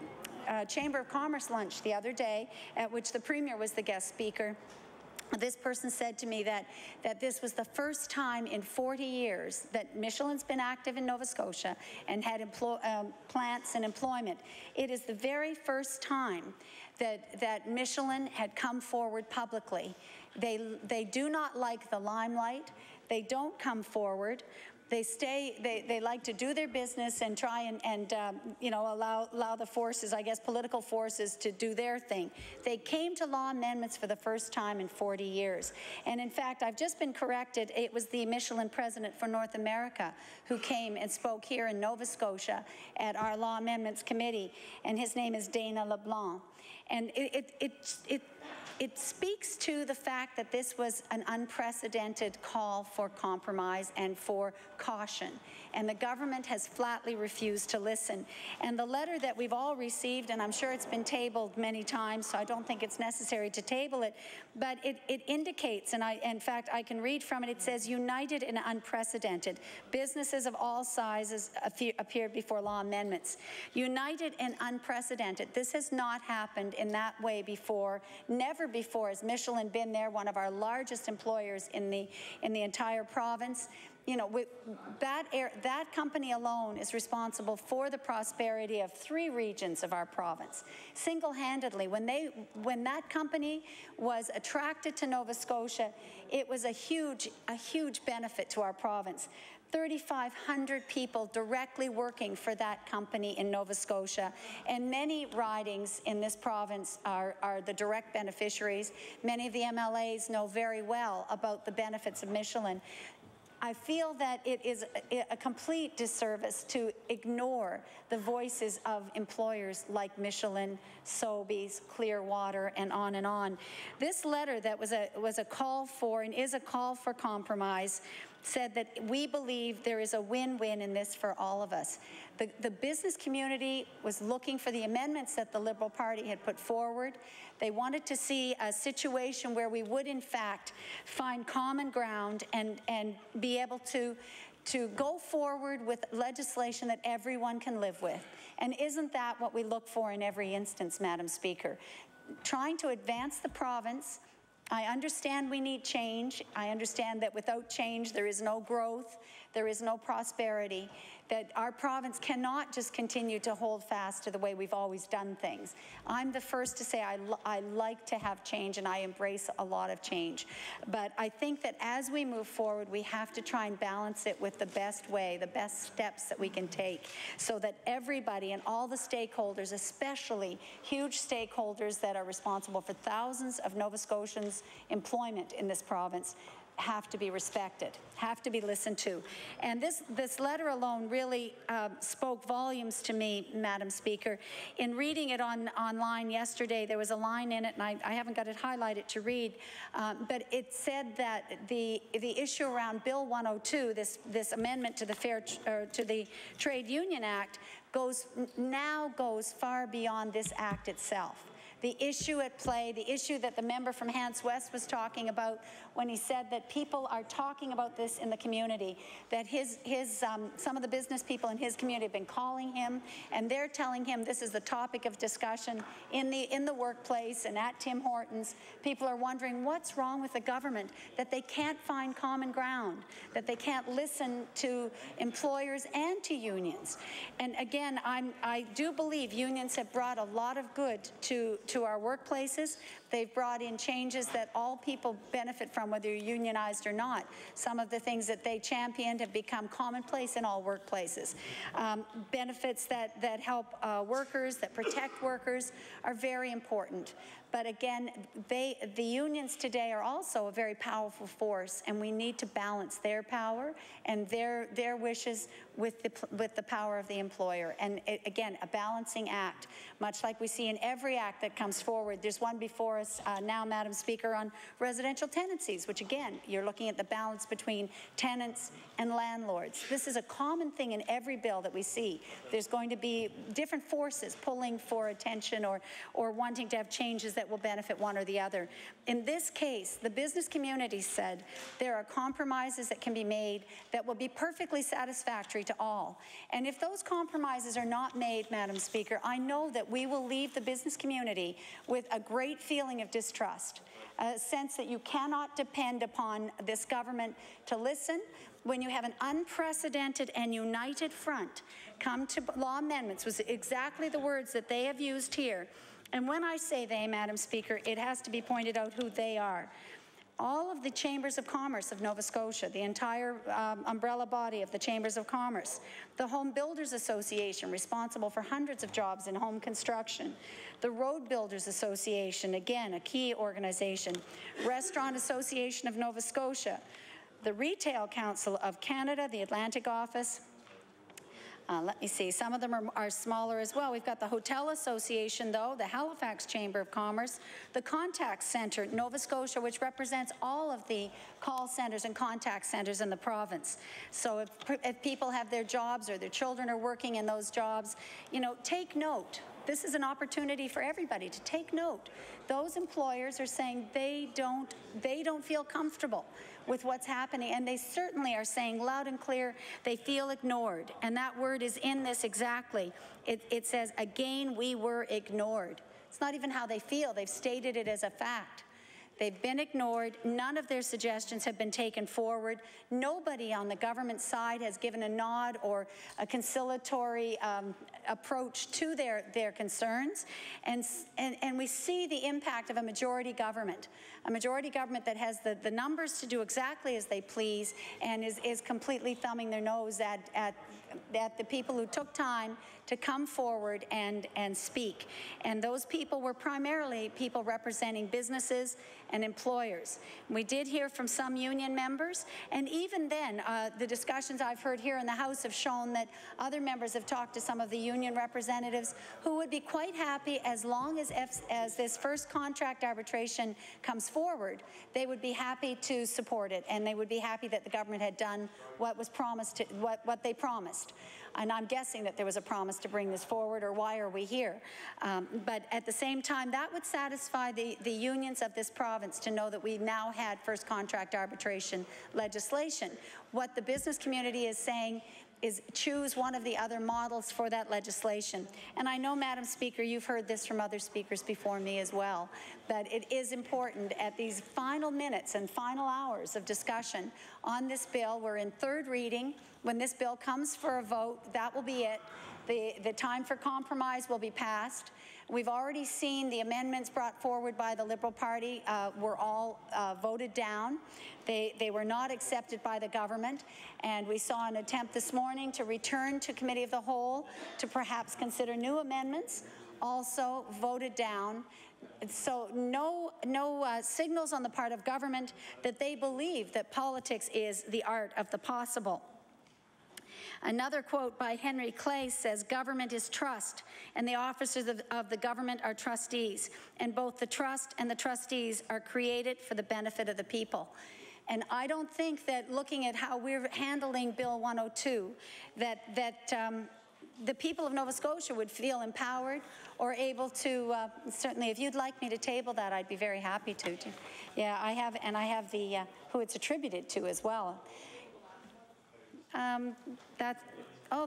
Chamber of Commerce lunch the other day, at which the Premier was the guest speaker, this person said to me that this was the first time in 40 years that Michelin's been active in Nova Scotia and had plants and employment. It is the very first time that Michelin had come forward publicly. They do not like the limelight. They don't come forward. They like to do their business and try and allow the forces, I guess, political forces to do their thing. They came to law amendments for the first time in 40 years. And in fact, I've just been corrected. It was the Michelin president for North America who came and spoke here in Nova Scotia at our Law Amendments Committee, and his name is Dana LeBlanc. And it speaks to the fact that this was an unprecedented call for compromise and for caution. And the government has flatly refused to listen. And the letter that we've all received, and I'm sure it's been tabled many times, so I don't think it's necessary to table it, but it indicates, and in fact, I can read from it, it says, united and unprecedented. Businesses of all sizes appeared before law amendments. United and unprecedented. This has not happened in that way before. Never before has Michelin been there, one of our largest employers in the entire province. That company alone is responsible for the prosperity of 3 regions of our province. Single-handedly, when that company was attracted to Nova Scotia, it was a huge benefit to our province. 3,500 people directly working for that company in Nova Scotia, and many ridings in this province are the direct beneficiaries. Many of the MLAs know very well about the benefits of Michelin. I feel that it is a complete disservice to ignore the voices of employers like Michelin, Sobeys, Clearwater, and on and on. This letter that was a call for and is a call for compromise said that we believe there is a win-win in this for all of us. The business community was looking for the amendments that the Liberal Party had put forward. They wanted to see a situation where we would, in fact, find common ground and be able to go forward with legislation that everyone can live with. And isn't that what we look for in every instance, Madam Speaker? Trying to advance the province. I understand we need change. I understand that without change, there is no growth, there is no prosperity, that our province cannot just continue to hold fast to the way we've always done things. I'm the first to say I like to have change and I embrace a lot of change. But I think that as we move forward, we have to try and balance it with the best way, the best steps that we can take so that everybody and all the stakeholders, especially huge stakeholders that are responsible for thousands of Nova Scotians' employment in this province, have to be respected, have to be listened to. And this letter alone really spoke volumes to me, Madam Speaker. In reading it online yesterday, there was a line in it, and I haven't got it highlighted to read, but it said that the issue around Bill 102, this amendment to the Trade Union Act, goes far beyond this act itself. The issue at play, the issue that the member from Hants West was talking about when he said that people are talking about this in the community, that some of the business people in his community have been calling him and they're telling him this is the topic of discussion in the workplace and at Tim Hortons. People are wondering what's wrong with the government, that they can't find common ground, that they can't listen to employers and to unions. And again, I do believe unions have brought a lot of good to our workplaces. They've brought in changes that all people benefit from, whether you're unionized or not. Some of the things that they championed have become commonplace in all workplaces. Benefits that help workers, that protect workers, are very important. But again, the unions today are also a very powerful force, and we need to balance their power and their wishes with the power of the employer. And again, a balancing act, much like we see in every act that comes forward. There's one before us now, Madam Speaker, on residential tenancies, which again, you're looking at the balance between tenants and landlords. This is a common thing in every bill that we see. There's going to be different forces pulling for attention or wanting to have changes that will benefit one or the other. In this case, the business community said there are compromises that can be made that will be perfectly satisfactory to all. And if those compromises are not made, Madam Speaker, I know that we will leave the business community with a great feeling of distrust, a sense that you cannot depend upon this government to listen when you have an unprecedented and united front come to law amendments, was exactly the words that they have used here. And when I say they, Madam Speaker, it has to be pointed out who they are. All of the chambers of commerce of Nova Scotia, the entire umbrella body of the chambers of commerce, the Home Builders Association, responsible for hundreds of jobs in home construction, the Road Builders Association, again, a key organization, Restaurant Association of Nova Scotia, the Retail Council of Canada, the Atlantic office. Let me see, some of them are smaller as well. We've got the Hotel Association, though, the Halifax Chamber of Commerce, the Contact Centre, Nova Scotia, which represents all of the call centres and contact centres in the province. So if people have their jobs or their children are working in those jobs, you know, take note. This is an opportunity for everybody to take note. Those employers are saying they don't feel comfortable with what's happening, and they certainly are saying loud and clear they feel ignored. And that word is in this exactly. It says, again, we were ignored. It's not even how they feel. They've stated it as a fact. They've been ignored. None of their suggestions have been taken forward. Nobody on the government side has given a nod or a conciliatory approach to their concerns. And we see the impact of a majority government that has the numbers to do exactly as they please and is completely thumbing their nose at at the people who took time to come forward and speak. And those people were primarily people representing businesses and employers. We did hear from some union members, and even then, the discussions I've heard here in the House have shown that other members have talked to some of the union representatives who would be quite happy as long as this first contract arbitration comes forward, they would be happy to support it, and they would be happy that the government had done what was promised, what they promised. And I'm guessing that there was a promise to bring this forward, or why are we here? But at the same time, that would satisfy the unions of this province to know that we now had first contract arbitration legislation. What the business community is saying is choose one of the other models for that legislation. And I know, Madam Speaker, you've heard this from other speakers before me as well, but it is important at these final minutes and final hours of discussion on this bill. We're in third reading. When this bill comes for a vote, that will be it. The time for compromise will be passed. We've already seen the amendments brought forward by the Liberal Party were all voted down. They were not accepted by the government, and we saw an attempt this morning to return to Committee of the Whole to perhaps consider new amendments, also voted down. So no signals on the part of government that they believe that politics is the art of the possible. Another quote by Henry Clay says, "Government is trust, and the officers of the government are trustees, and both the trust and the trustees are created for the benefit of the people." And I don't think that looking at how we're handling Bill 102, that the people of Nova Scotia would feel empowered or able to, certainly if you'd like me to table that, I'd be very happy to. Yeah, I have, and I have the, who it's attributed to as well.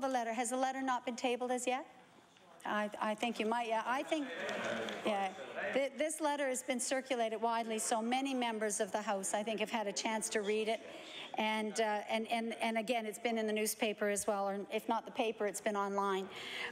The letter. Has the letter not been tabled as yet? I think you might, yeah. I think, yeah. This letter has been circulated widely, so many members of the House, I think, have had a chance to read it. And again, it's been in the newspaper as well, or if not the paper, it's been online.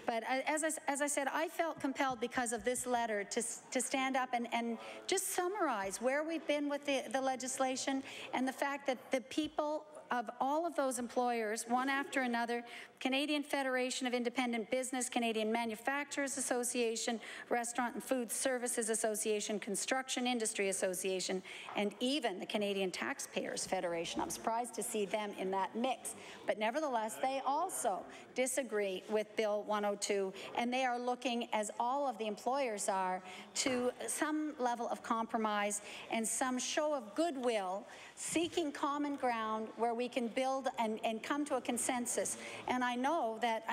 But as I said, I felt compelled because of this letter to stand up and just summarize where we've been with the legislation, and the fact that the people of all of those employers, one after another, Canadian Federation of Independent Business, Canadian Manufacturers Association, Restaurant and Food Services Association, Construction Industry Association, and even the Canadian Taxpayers Federation. I'm surprised to see them in that mix. But nevertheless, they also disagree with Bill 102, and they are looking, as all of the employers are, to some level of compromise and some show of goodwill, seeking common ground where we can build and come to a consensus. And I know that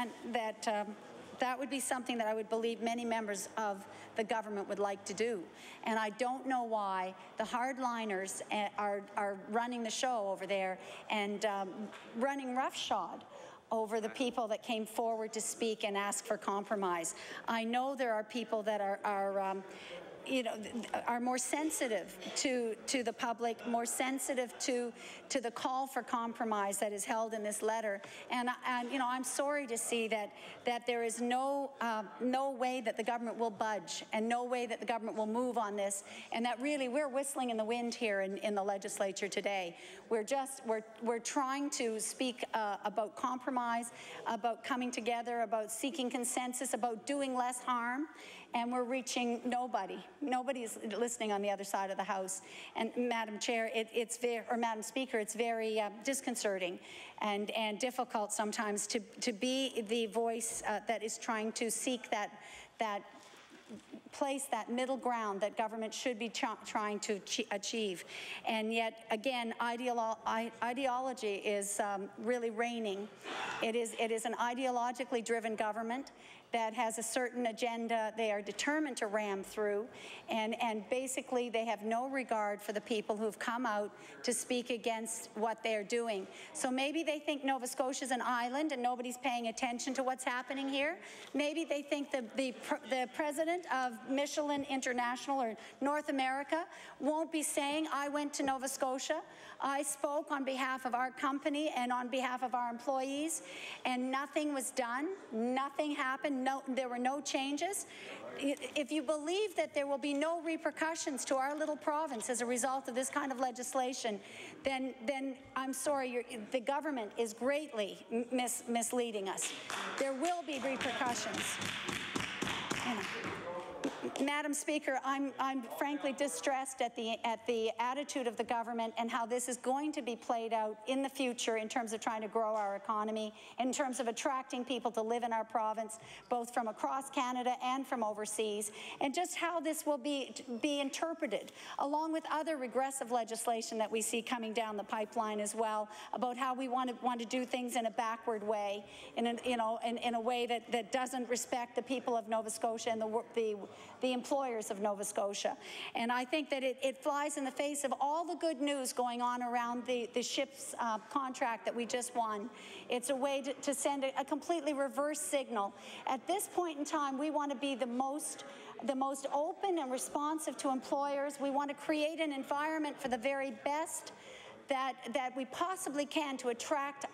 that would be something that I would believe many members of the government would like to do. And I don't know why the hardliners are running the show over there and running roughshod over the people that came forward to speak and ask for compromise. I know there are people that are more sensitive to the public, more sensitive to the call for compromise that is held in this letter. And I'm sorry to see that there is no way that the government will budge, and no way that the government will move on this, and that really we're whistling in the wind here in the legislature today. We're trying to speak about compromise, about coming together, about seeking consensus, about doing less harm, and we're reaching nobody. Nobody is listening on the other side of the House. And Madam Chair, Madam Speaker, it's very disconcerting and difficult sometimes to be the voice that is trying to seek that place, that middle ground that government should be trying to achieve. And yet, again, ideology is really reigning. It is an ideologically driven government that has a certain agenda they are determined to ram through, and basically they have no regard for the people who've come out to speak against what they're doing. So maybe they think Nova Scotia's an island and nobody's paying attention to what's happening here. Maybe they think the president of Michelin International or North America won't be saying, I went to Nova Scotia, I spoke on behalf of our company and on behalf of our employees, and nothing was done, nothing happened, there were no changes, if you believe that there will be no repercussions to our little province as a result of this kind of legislation, then I'm sorry, the government is greatly misleading us. There will be repercussions. You know. Madam Speaker, I'm frankly distressed at the attitude of the government and how this is going to be played out in the future in terms of trying to grow our economy, in terms of attracting people to live in our province, both from across Canada and from overseas, and just how this will be interpreted, along with other regressive legislation that we see coming down the pipeline as well, about how we want to do things in a backward way, in a way that doesn't respect the people of Nova Scotia and the employers of Nova Scotia. And I think that it flies in the face of all the good news going on around the ship's contract that we just won. It's a way to send a completely reverse signal. At this point in time, we want to be the most open and responsive to employers. We want to create an environment for the very best that we possibly can to attract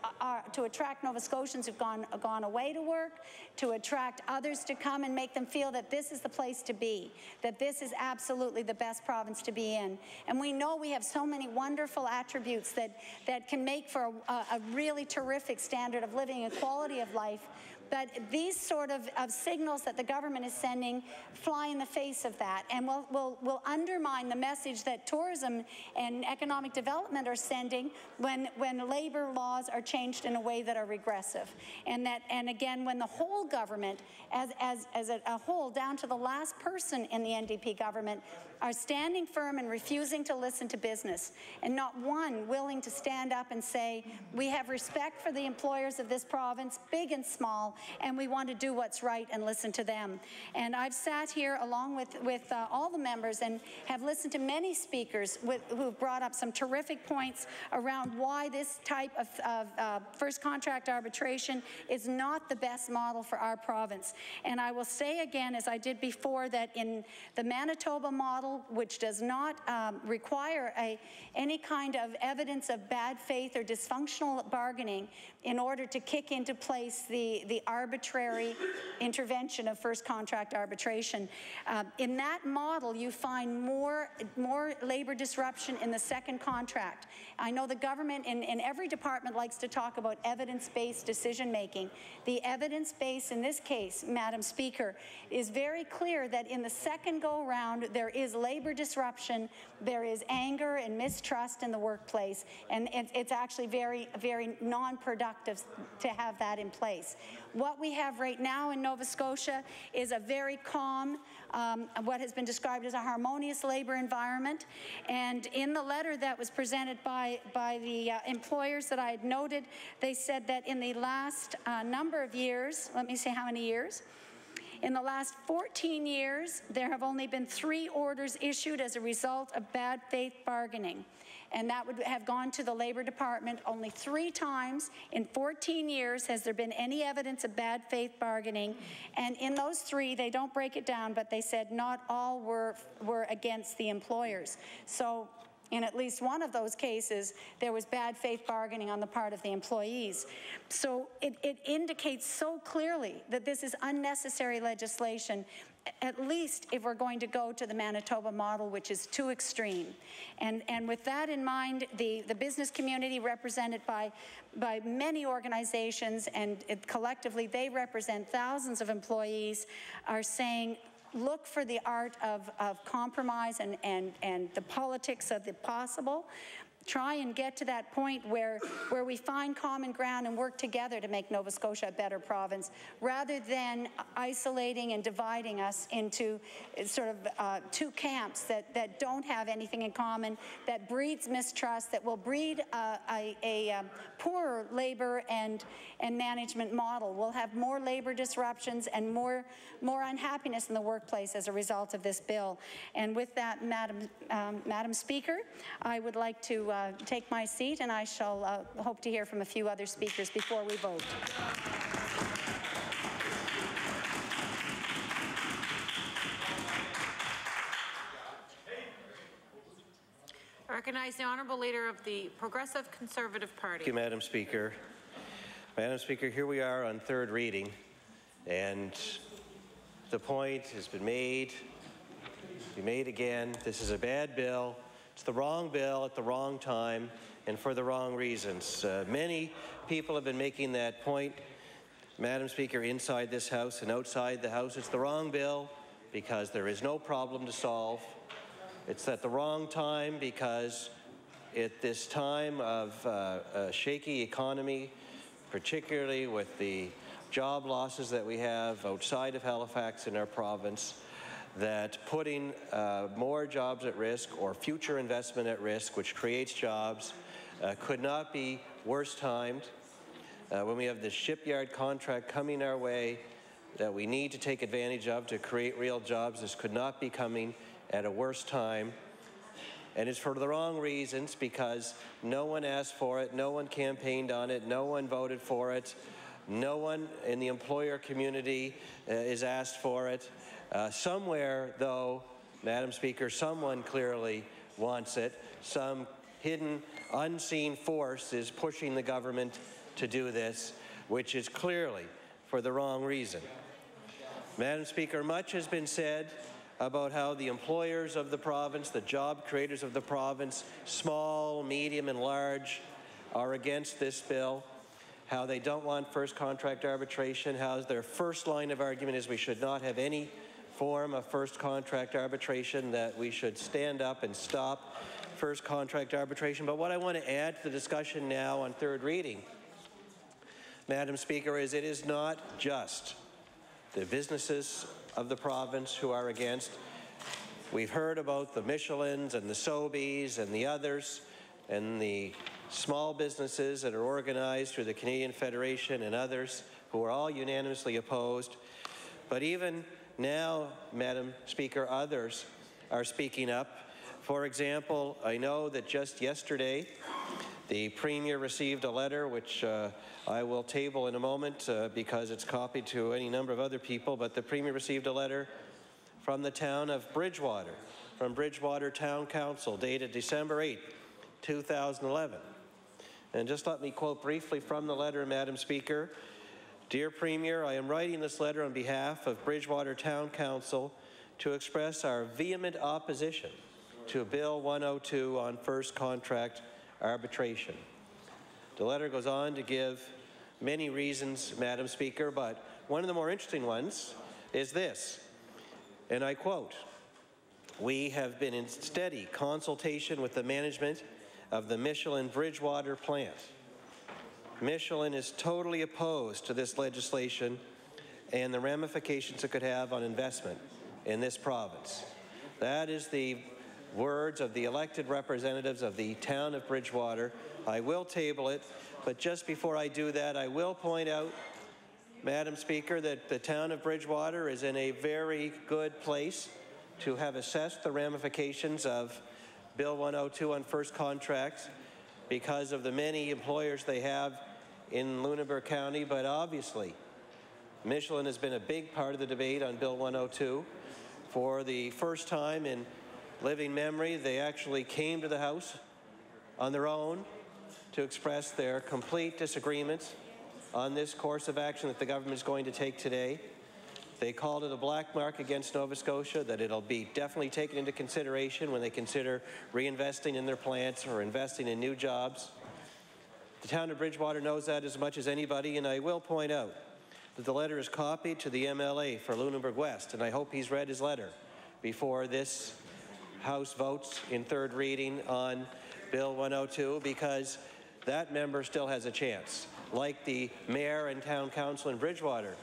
Nova Scotians who've gone away to work, to attract others to come and make them feel that this is the place to be, that this is absolutely the best province to be in. And we know we have so many wonderful attributes that can make for a really terrific standard of living and quality of life. But these sort of signals that the government is sending fly in the face of that, and will undermine the message that tourism and economic development are sending when labor laws are changed in a way that are regressive. And again, when the whole government, as a whole, down to the last person in the NDP government, are standing firm and refusing to listen to business, and not one willing to stand up and say, we have respect for the employers of this province, big and small, and we want to do what's right and listen to them. And I've sat here along with all the members and have listened to many speakers who've brought up some terrific points around why this type of first contract arbitration is not the best model for our province. And I will say again, as I did before, that in the Manitoba model, which does not require any kind of evidence of bad faith or dysfunctional bargaining in order to kick into place the arbitrary intervention of first contract arbitration. In that model, you find more labor disruption in the second contract. I know the government in every department likes to talk about evidence-based decision-making. The evidence base in this case, Madam Speaker, is very clear that in the second go-round, there is labor disruption, there is anger and mistrust in the workplace, and it's actually very, very non-productive to have that in place. What we have right now in Nova Scotia is a very calm, what has been described as a harmonious labor environment. And in the letter that was presented by the employers that I had noted, they said that in the last number of years, let me say how many years, in the last 14 years, there have only been 3 orders issued as a result of bad faith bargaining. And that would have gone to the Labor Department. Only 3 times in 14 years has there been any evidence of bad faith bargaining. And in those 3, they don't break it down, but they said not all were against the employers. So in at least one of those cases, there was bad faith bargaining on the part of the employees. So it indicates so clearly that this is unnecessary legislation, at least if we're going to go to the Manitoba model, which is too extreme. And with that in mind, the business community, represented by many organizations, and collectively they represent thousands of employees, are saying, look for the art of compromise and the politics of the possible. Try and get to that point where we find common ground and work together to make Nova Scotia a better province, rather than isolating and dividing us into sort of 2 camps that don't have anything in common, that breeds mistrust, that will breed a poorer labor and management model. We'll have more labor disruptions and more unhappiness in the workplace as a result of this bill. And with that, Madam Speaker, I would like to take my seat, and I shall hope to hear from a few other speakers before we vote. I recognize the Honourable Leader of the Progressive Conservative Party. Thank you, Madam Speaker. Madam Speaker, here we are on 3rd reading, And the point has been made again. This is a bad bill. It's the wrong bill at the wrong time and for the wrong reasons. Many people have been making that point, Madam Speaker, inside this House and outside the House. It's the wrong bill because there is no problem to solve. It's at the wrong time because at this time of a shaky economy, particularly with the job losses that we have outside of Halifax in our province, that putting more jobs at risk or future investment at risk, which creates jobs, could not be worse timed. When we have this shipyard contract coming our way that we need to take advantage of to create real jobs, this could not be coming at a worse time. And it's for the wrong reasons, because no one asked for it, no one campaigned on it, no one voted for it, no one in the employer community is asked for it. Somewhere, though, Madam Speaker, someone clearly wants it. Some hidden, unseen force is pushing the government to do this, which is clearly for the wrong reason. Madam Speaker, much has been said about how the employers of the province, the job creators of the province, small, medium, and large, are against this bill, how they don't want first contract arbitration, how their first line of argument is we should not have any form of first contract arbitration, that we should stand up and stop first contract arbitration. But what I want to add to the discussion now on third reading, Madam Speaker, is it is not just the businesses of the province who are against. We've heard about the Michelins and the Sobeys and the others and the small businesses that are organized through the Canadian Federation and others who are all unanimously opposed. But even now, Madam Speaker, others are speaking up. For example, I know that just yesterday the Premier received a letter, which I will table in a moment because it's copied to any number of other people, but the Premier received a letter from the town of Bridgewater, from Bridgewater Town Council, dated December 8, 2011. And just let me quote briefly from the letter, Madam Speaker. Dear Premier, I am writing this letter on behalf of Bridgewater Town Council to express our vehement opposition to Bill 102 on first contract arbitration. The letter goes on to give many reasons, Madam Speaker, but one of the more interesting ones is this, and I quote, "We have been in steady consultation with the management of the Michelin Bridgewater plant. Michelin is totally opposed to this legislation and the ramifications it could have on investment in this province." That is the words of the elected representatives of the town of Bridgewater. I will table it, but just before I do that, I will point out, Madam Speaker, that the town of Bridgewater is in a very good place to have assessed the ramifications of Bill 102 on first contracts because of the many employers they have in Lunenburg County, but obviously Michelin has been a big part of the debate on Bill 102. For the first time in living memory, they actually came to the House on their own to express their complete disagreement on this course of action that the government is going to take today. They called it a black mark against Nova Scotia, that it'll be definitely taken into consideration when they consider reinvesting in their plants or investing in new jobs. The town of Bridgewater knows that as much as anybody, and I will point out that the letter is copied to the MLA for Lunenburg West, and I hope he's read his letter before this House votes in third reading on Bill 102, because that member still has a chance. Like the mayor and town council in Bridgewater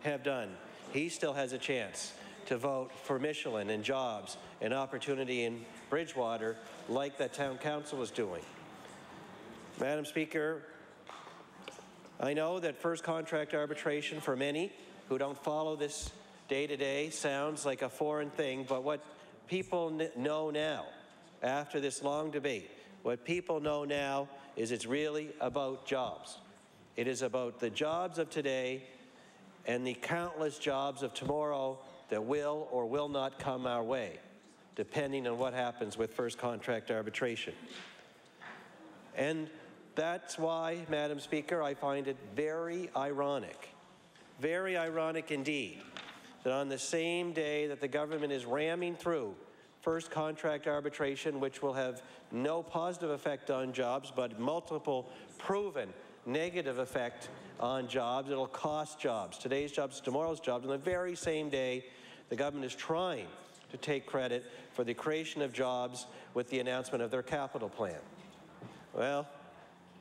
have done, he still has a chance to vote for Michelin and jobs and opportunity in Bridgewater, like that town council is doing. Madam Speaker, I know that first contract arbitration for many who don't follow this day-to-day sounds like a foreign thing, but what people know now, after this long debate, what people know now is it's really about jobs. It is about the jobs of today and the countless jobs of tomorrow that will or will not come our way, depending on what happens with first contract arbitration. And that's why, Madam Speaker, I find it very ironic very ironic indeed that on the same day that the government is ramming through first contract arbitration, which will have no positive effect on jobs, but multiple proven negative effect on jobs. It'll cost jobs, today's jobs, tomorrow's jobs. On the very same day, the government is trying to take credit for the creation of jobs with the announcement of their capital plan. Well,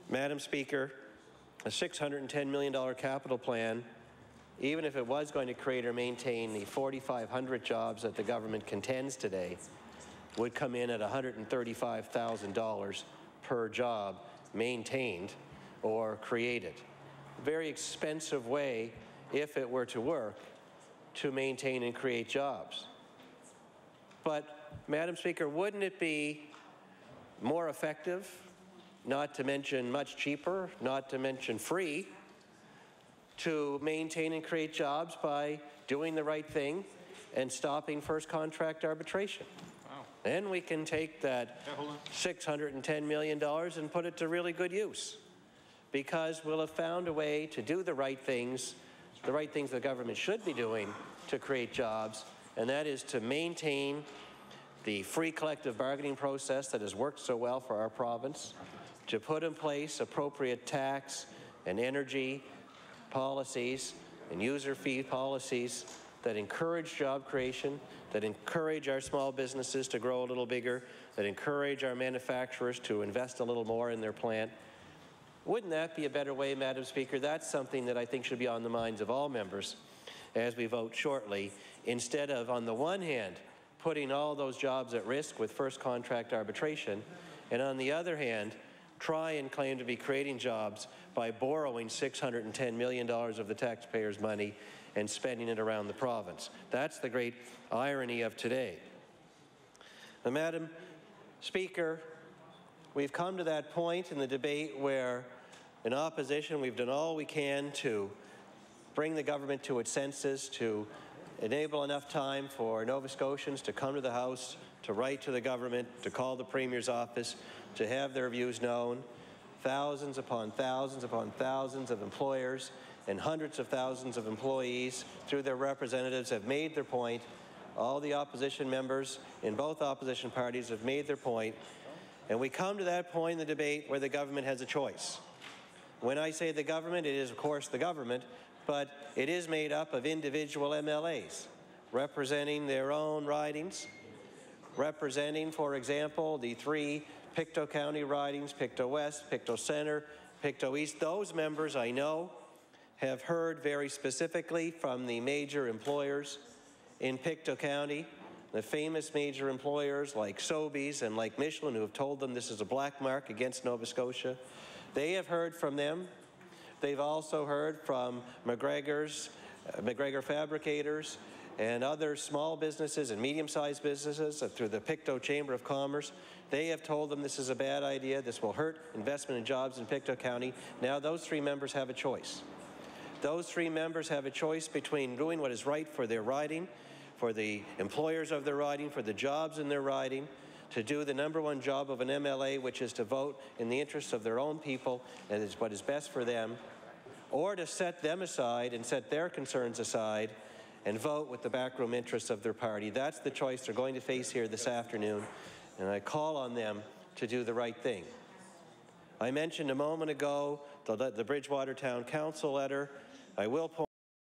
Madam Speaker, a $610 million capital plan, even if it was going to create or maintain the 4,500 jobs that the government contends today, would come in at $135,000 per job maintained or created. A very expensive way, if it were to work, to maintain and create jobs. But, Madam Speaker, wouldn't it be more effective, not to mention much cheaper, not to mention free, to maintain and create jobs by doing the right thing and stopping first contract arbitration? Wow. Then we can take that $610 million and put it to really good use, because we'll have found a way to do the right things the government should be doing to create jobs, and that is to maintain the free collective bargaining process that has worked so well for our province, to put in place appropriate tax and energy policies and user fee policies that encourage job creation, that encourage our small businesses to grow a little bigger, that encourage our manufacturers to invest a little more in their plant. Wouldn't that be a better way, Madam Speaker? That's something that I think should be on the minds of all members as we vote shortly, instead of, on the one hand, putting all those jobs at risk with first contract arbitration, and on the other hand, try and claim to be creating jobs by borrowing $610 million of the taxpayers' money and spending it around the province. That's the great irony of today. Now, Madam Speaker, we've come to that point in the debate where, in opposition, we've done all we can to bring the government to its senses, to enable enough time for Nova Scotians to come to the House, to write to the government, to call the Premier's office, to have their views known. Thousands upon thousands upon thousands of employers and hundreds of thousands of employees, through their representatives, have made their point. All the opposition members in both opposition parties have made their point. And we come to that point in the debate where the government has a choice. When I say the government, it is, of course, the government, but it is made up of individual MLAs representing their own ridings, representing, for example, the 3 Pictou County ridings, Pictou West, Pictou Centre, Pictou East. Those members, I know, have heard very specifically from the major employers in Pictou County, the famous major employers like Sobeys and like Michelin, who have told them this is a black mark against Nova Scotia. They have heard from them. They've also heard from McGregor Fabricators and other small businesses and medium-sized businesses through the Pictou Chamber of Commerce. They have told them this is a bad idea. This will hurt investment and jobs in Pictou County. Now those 3 members have a choice. Those 3 members have a choice between doing what is right for their riding, for the employers of their riding, for the jobs in their riding, to do the #1 job of an MLA, which is to vote in the interests of their own people and is what is best for them, or to set them aside and set their concerns aside and vote with the backroom interests of their party. That's the choice they're going to face here this afternoon, and I call on them to do the right thing. I mentioned a moment ago the Bridgewater Town Council letter. I will point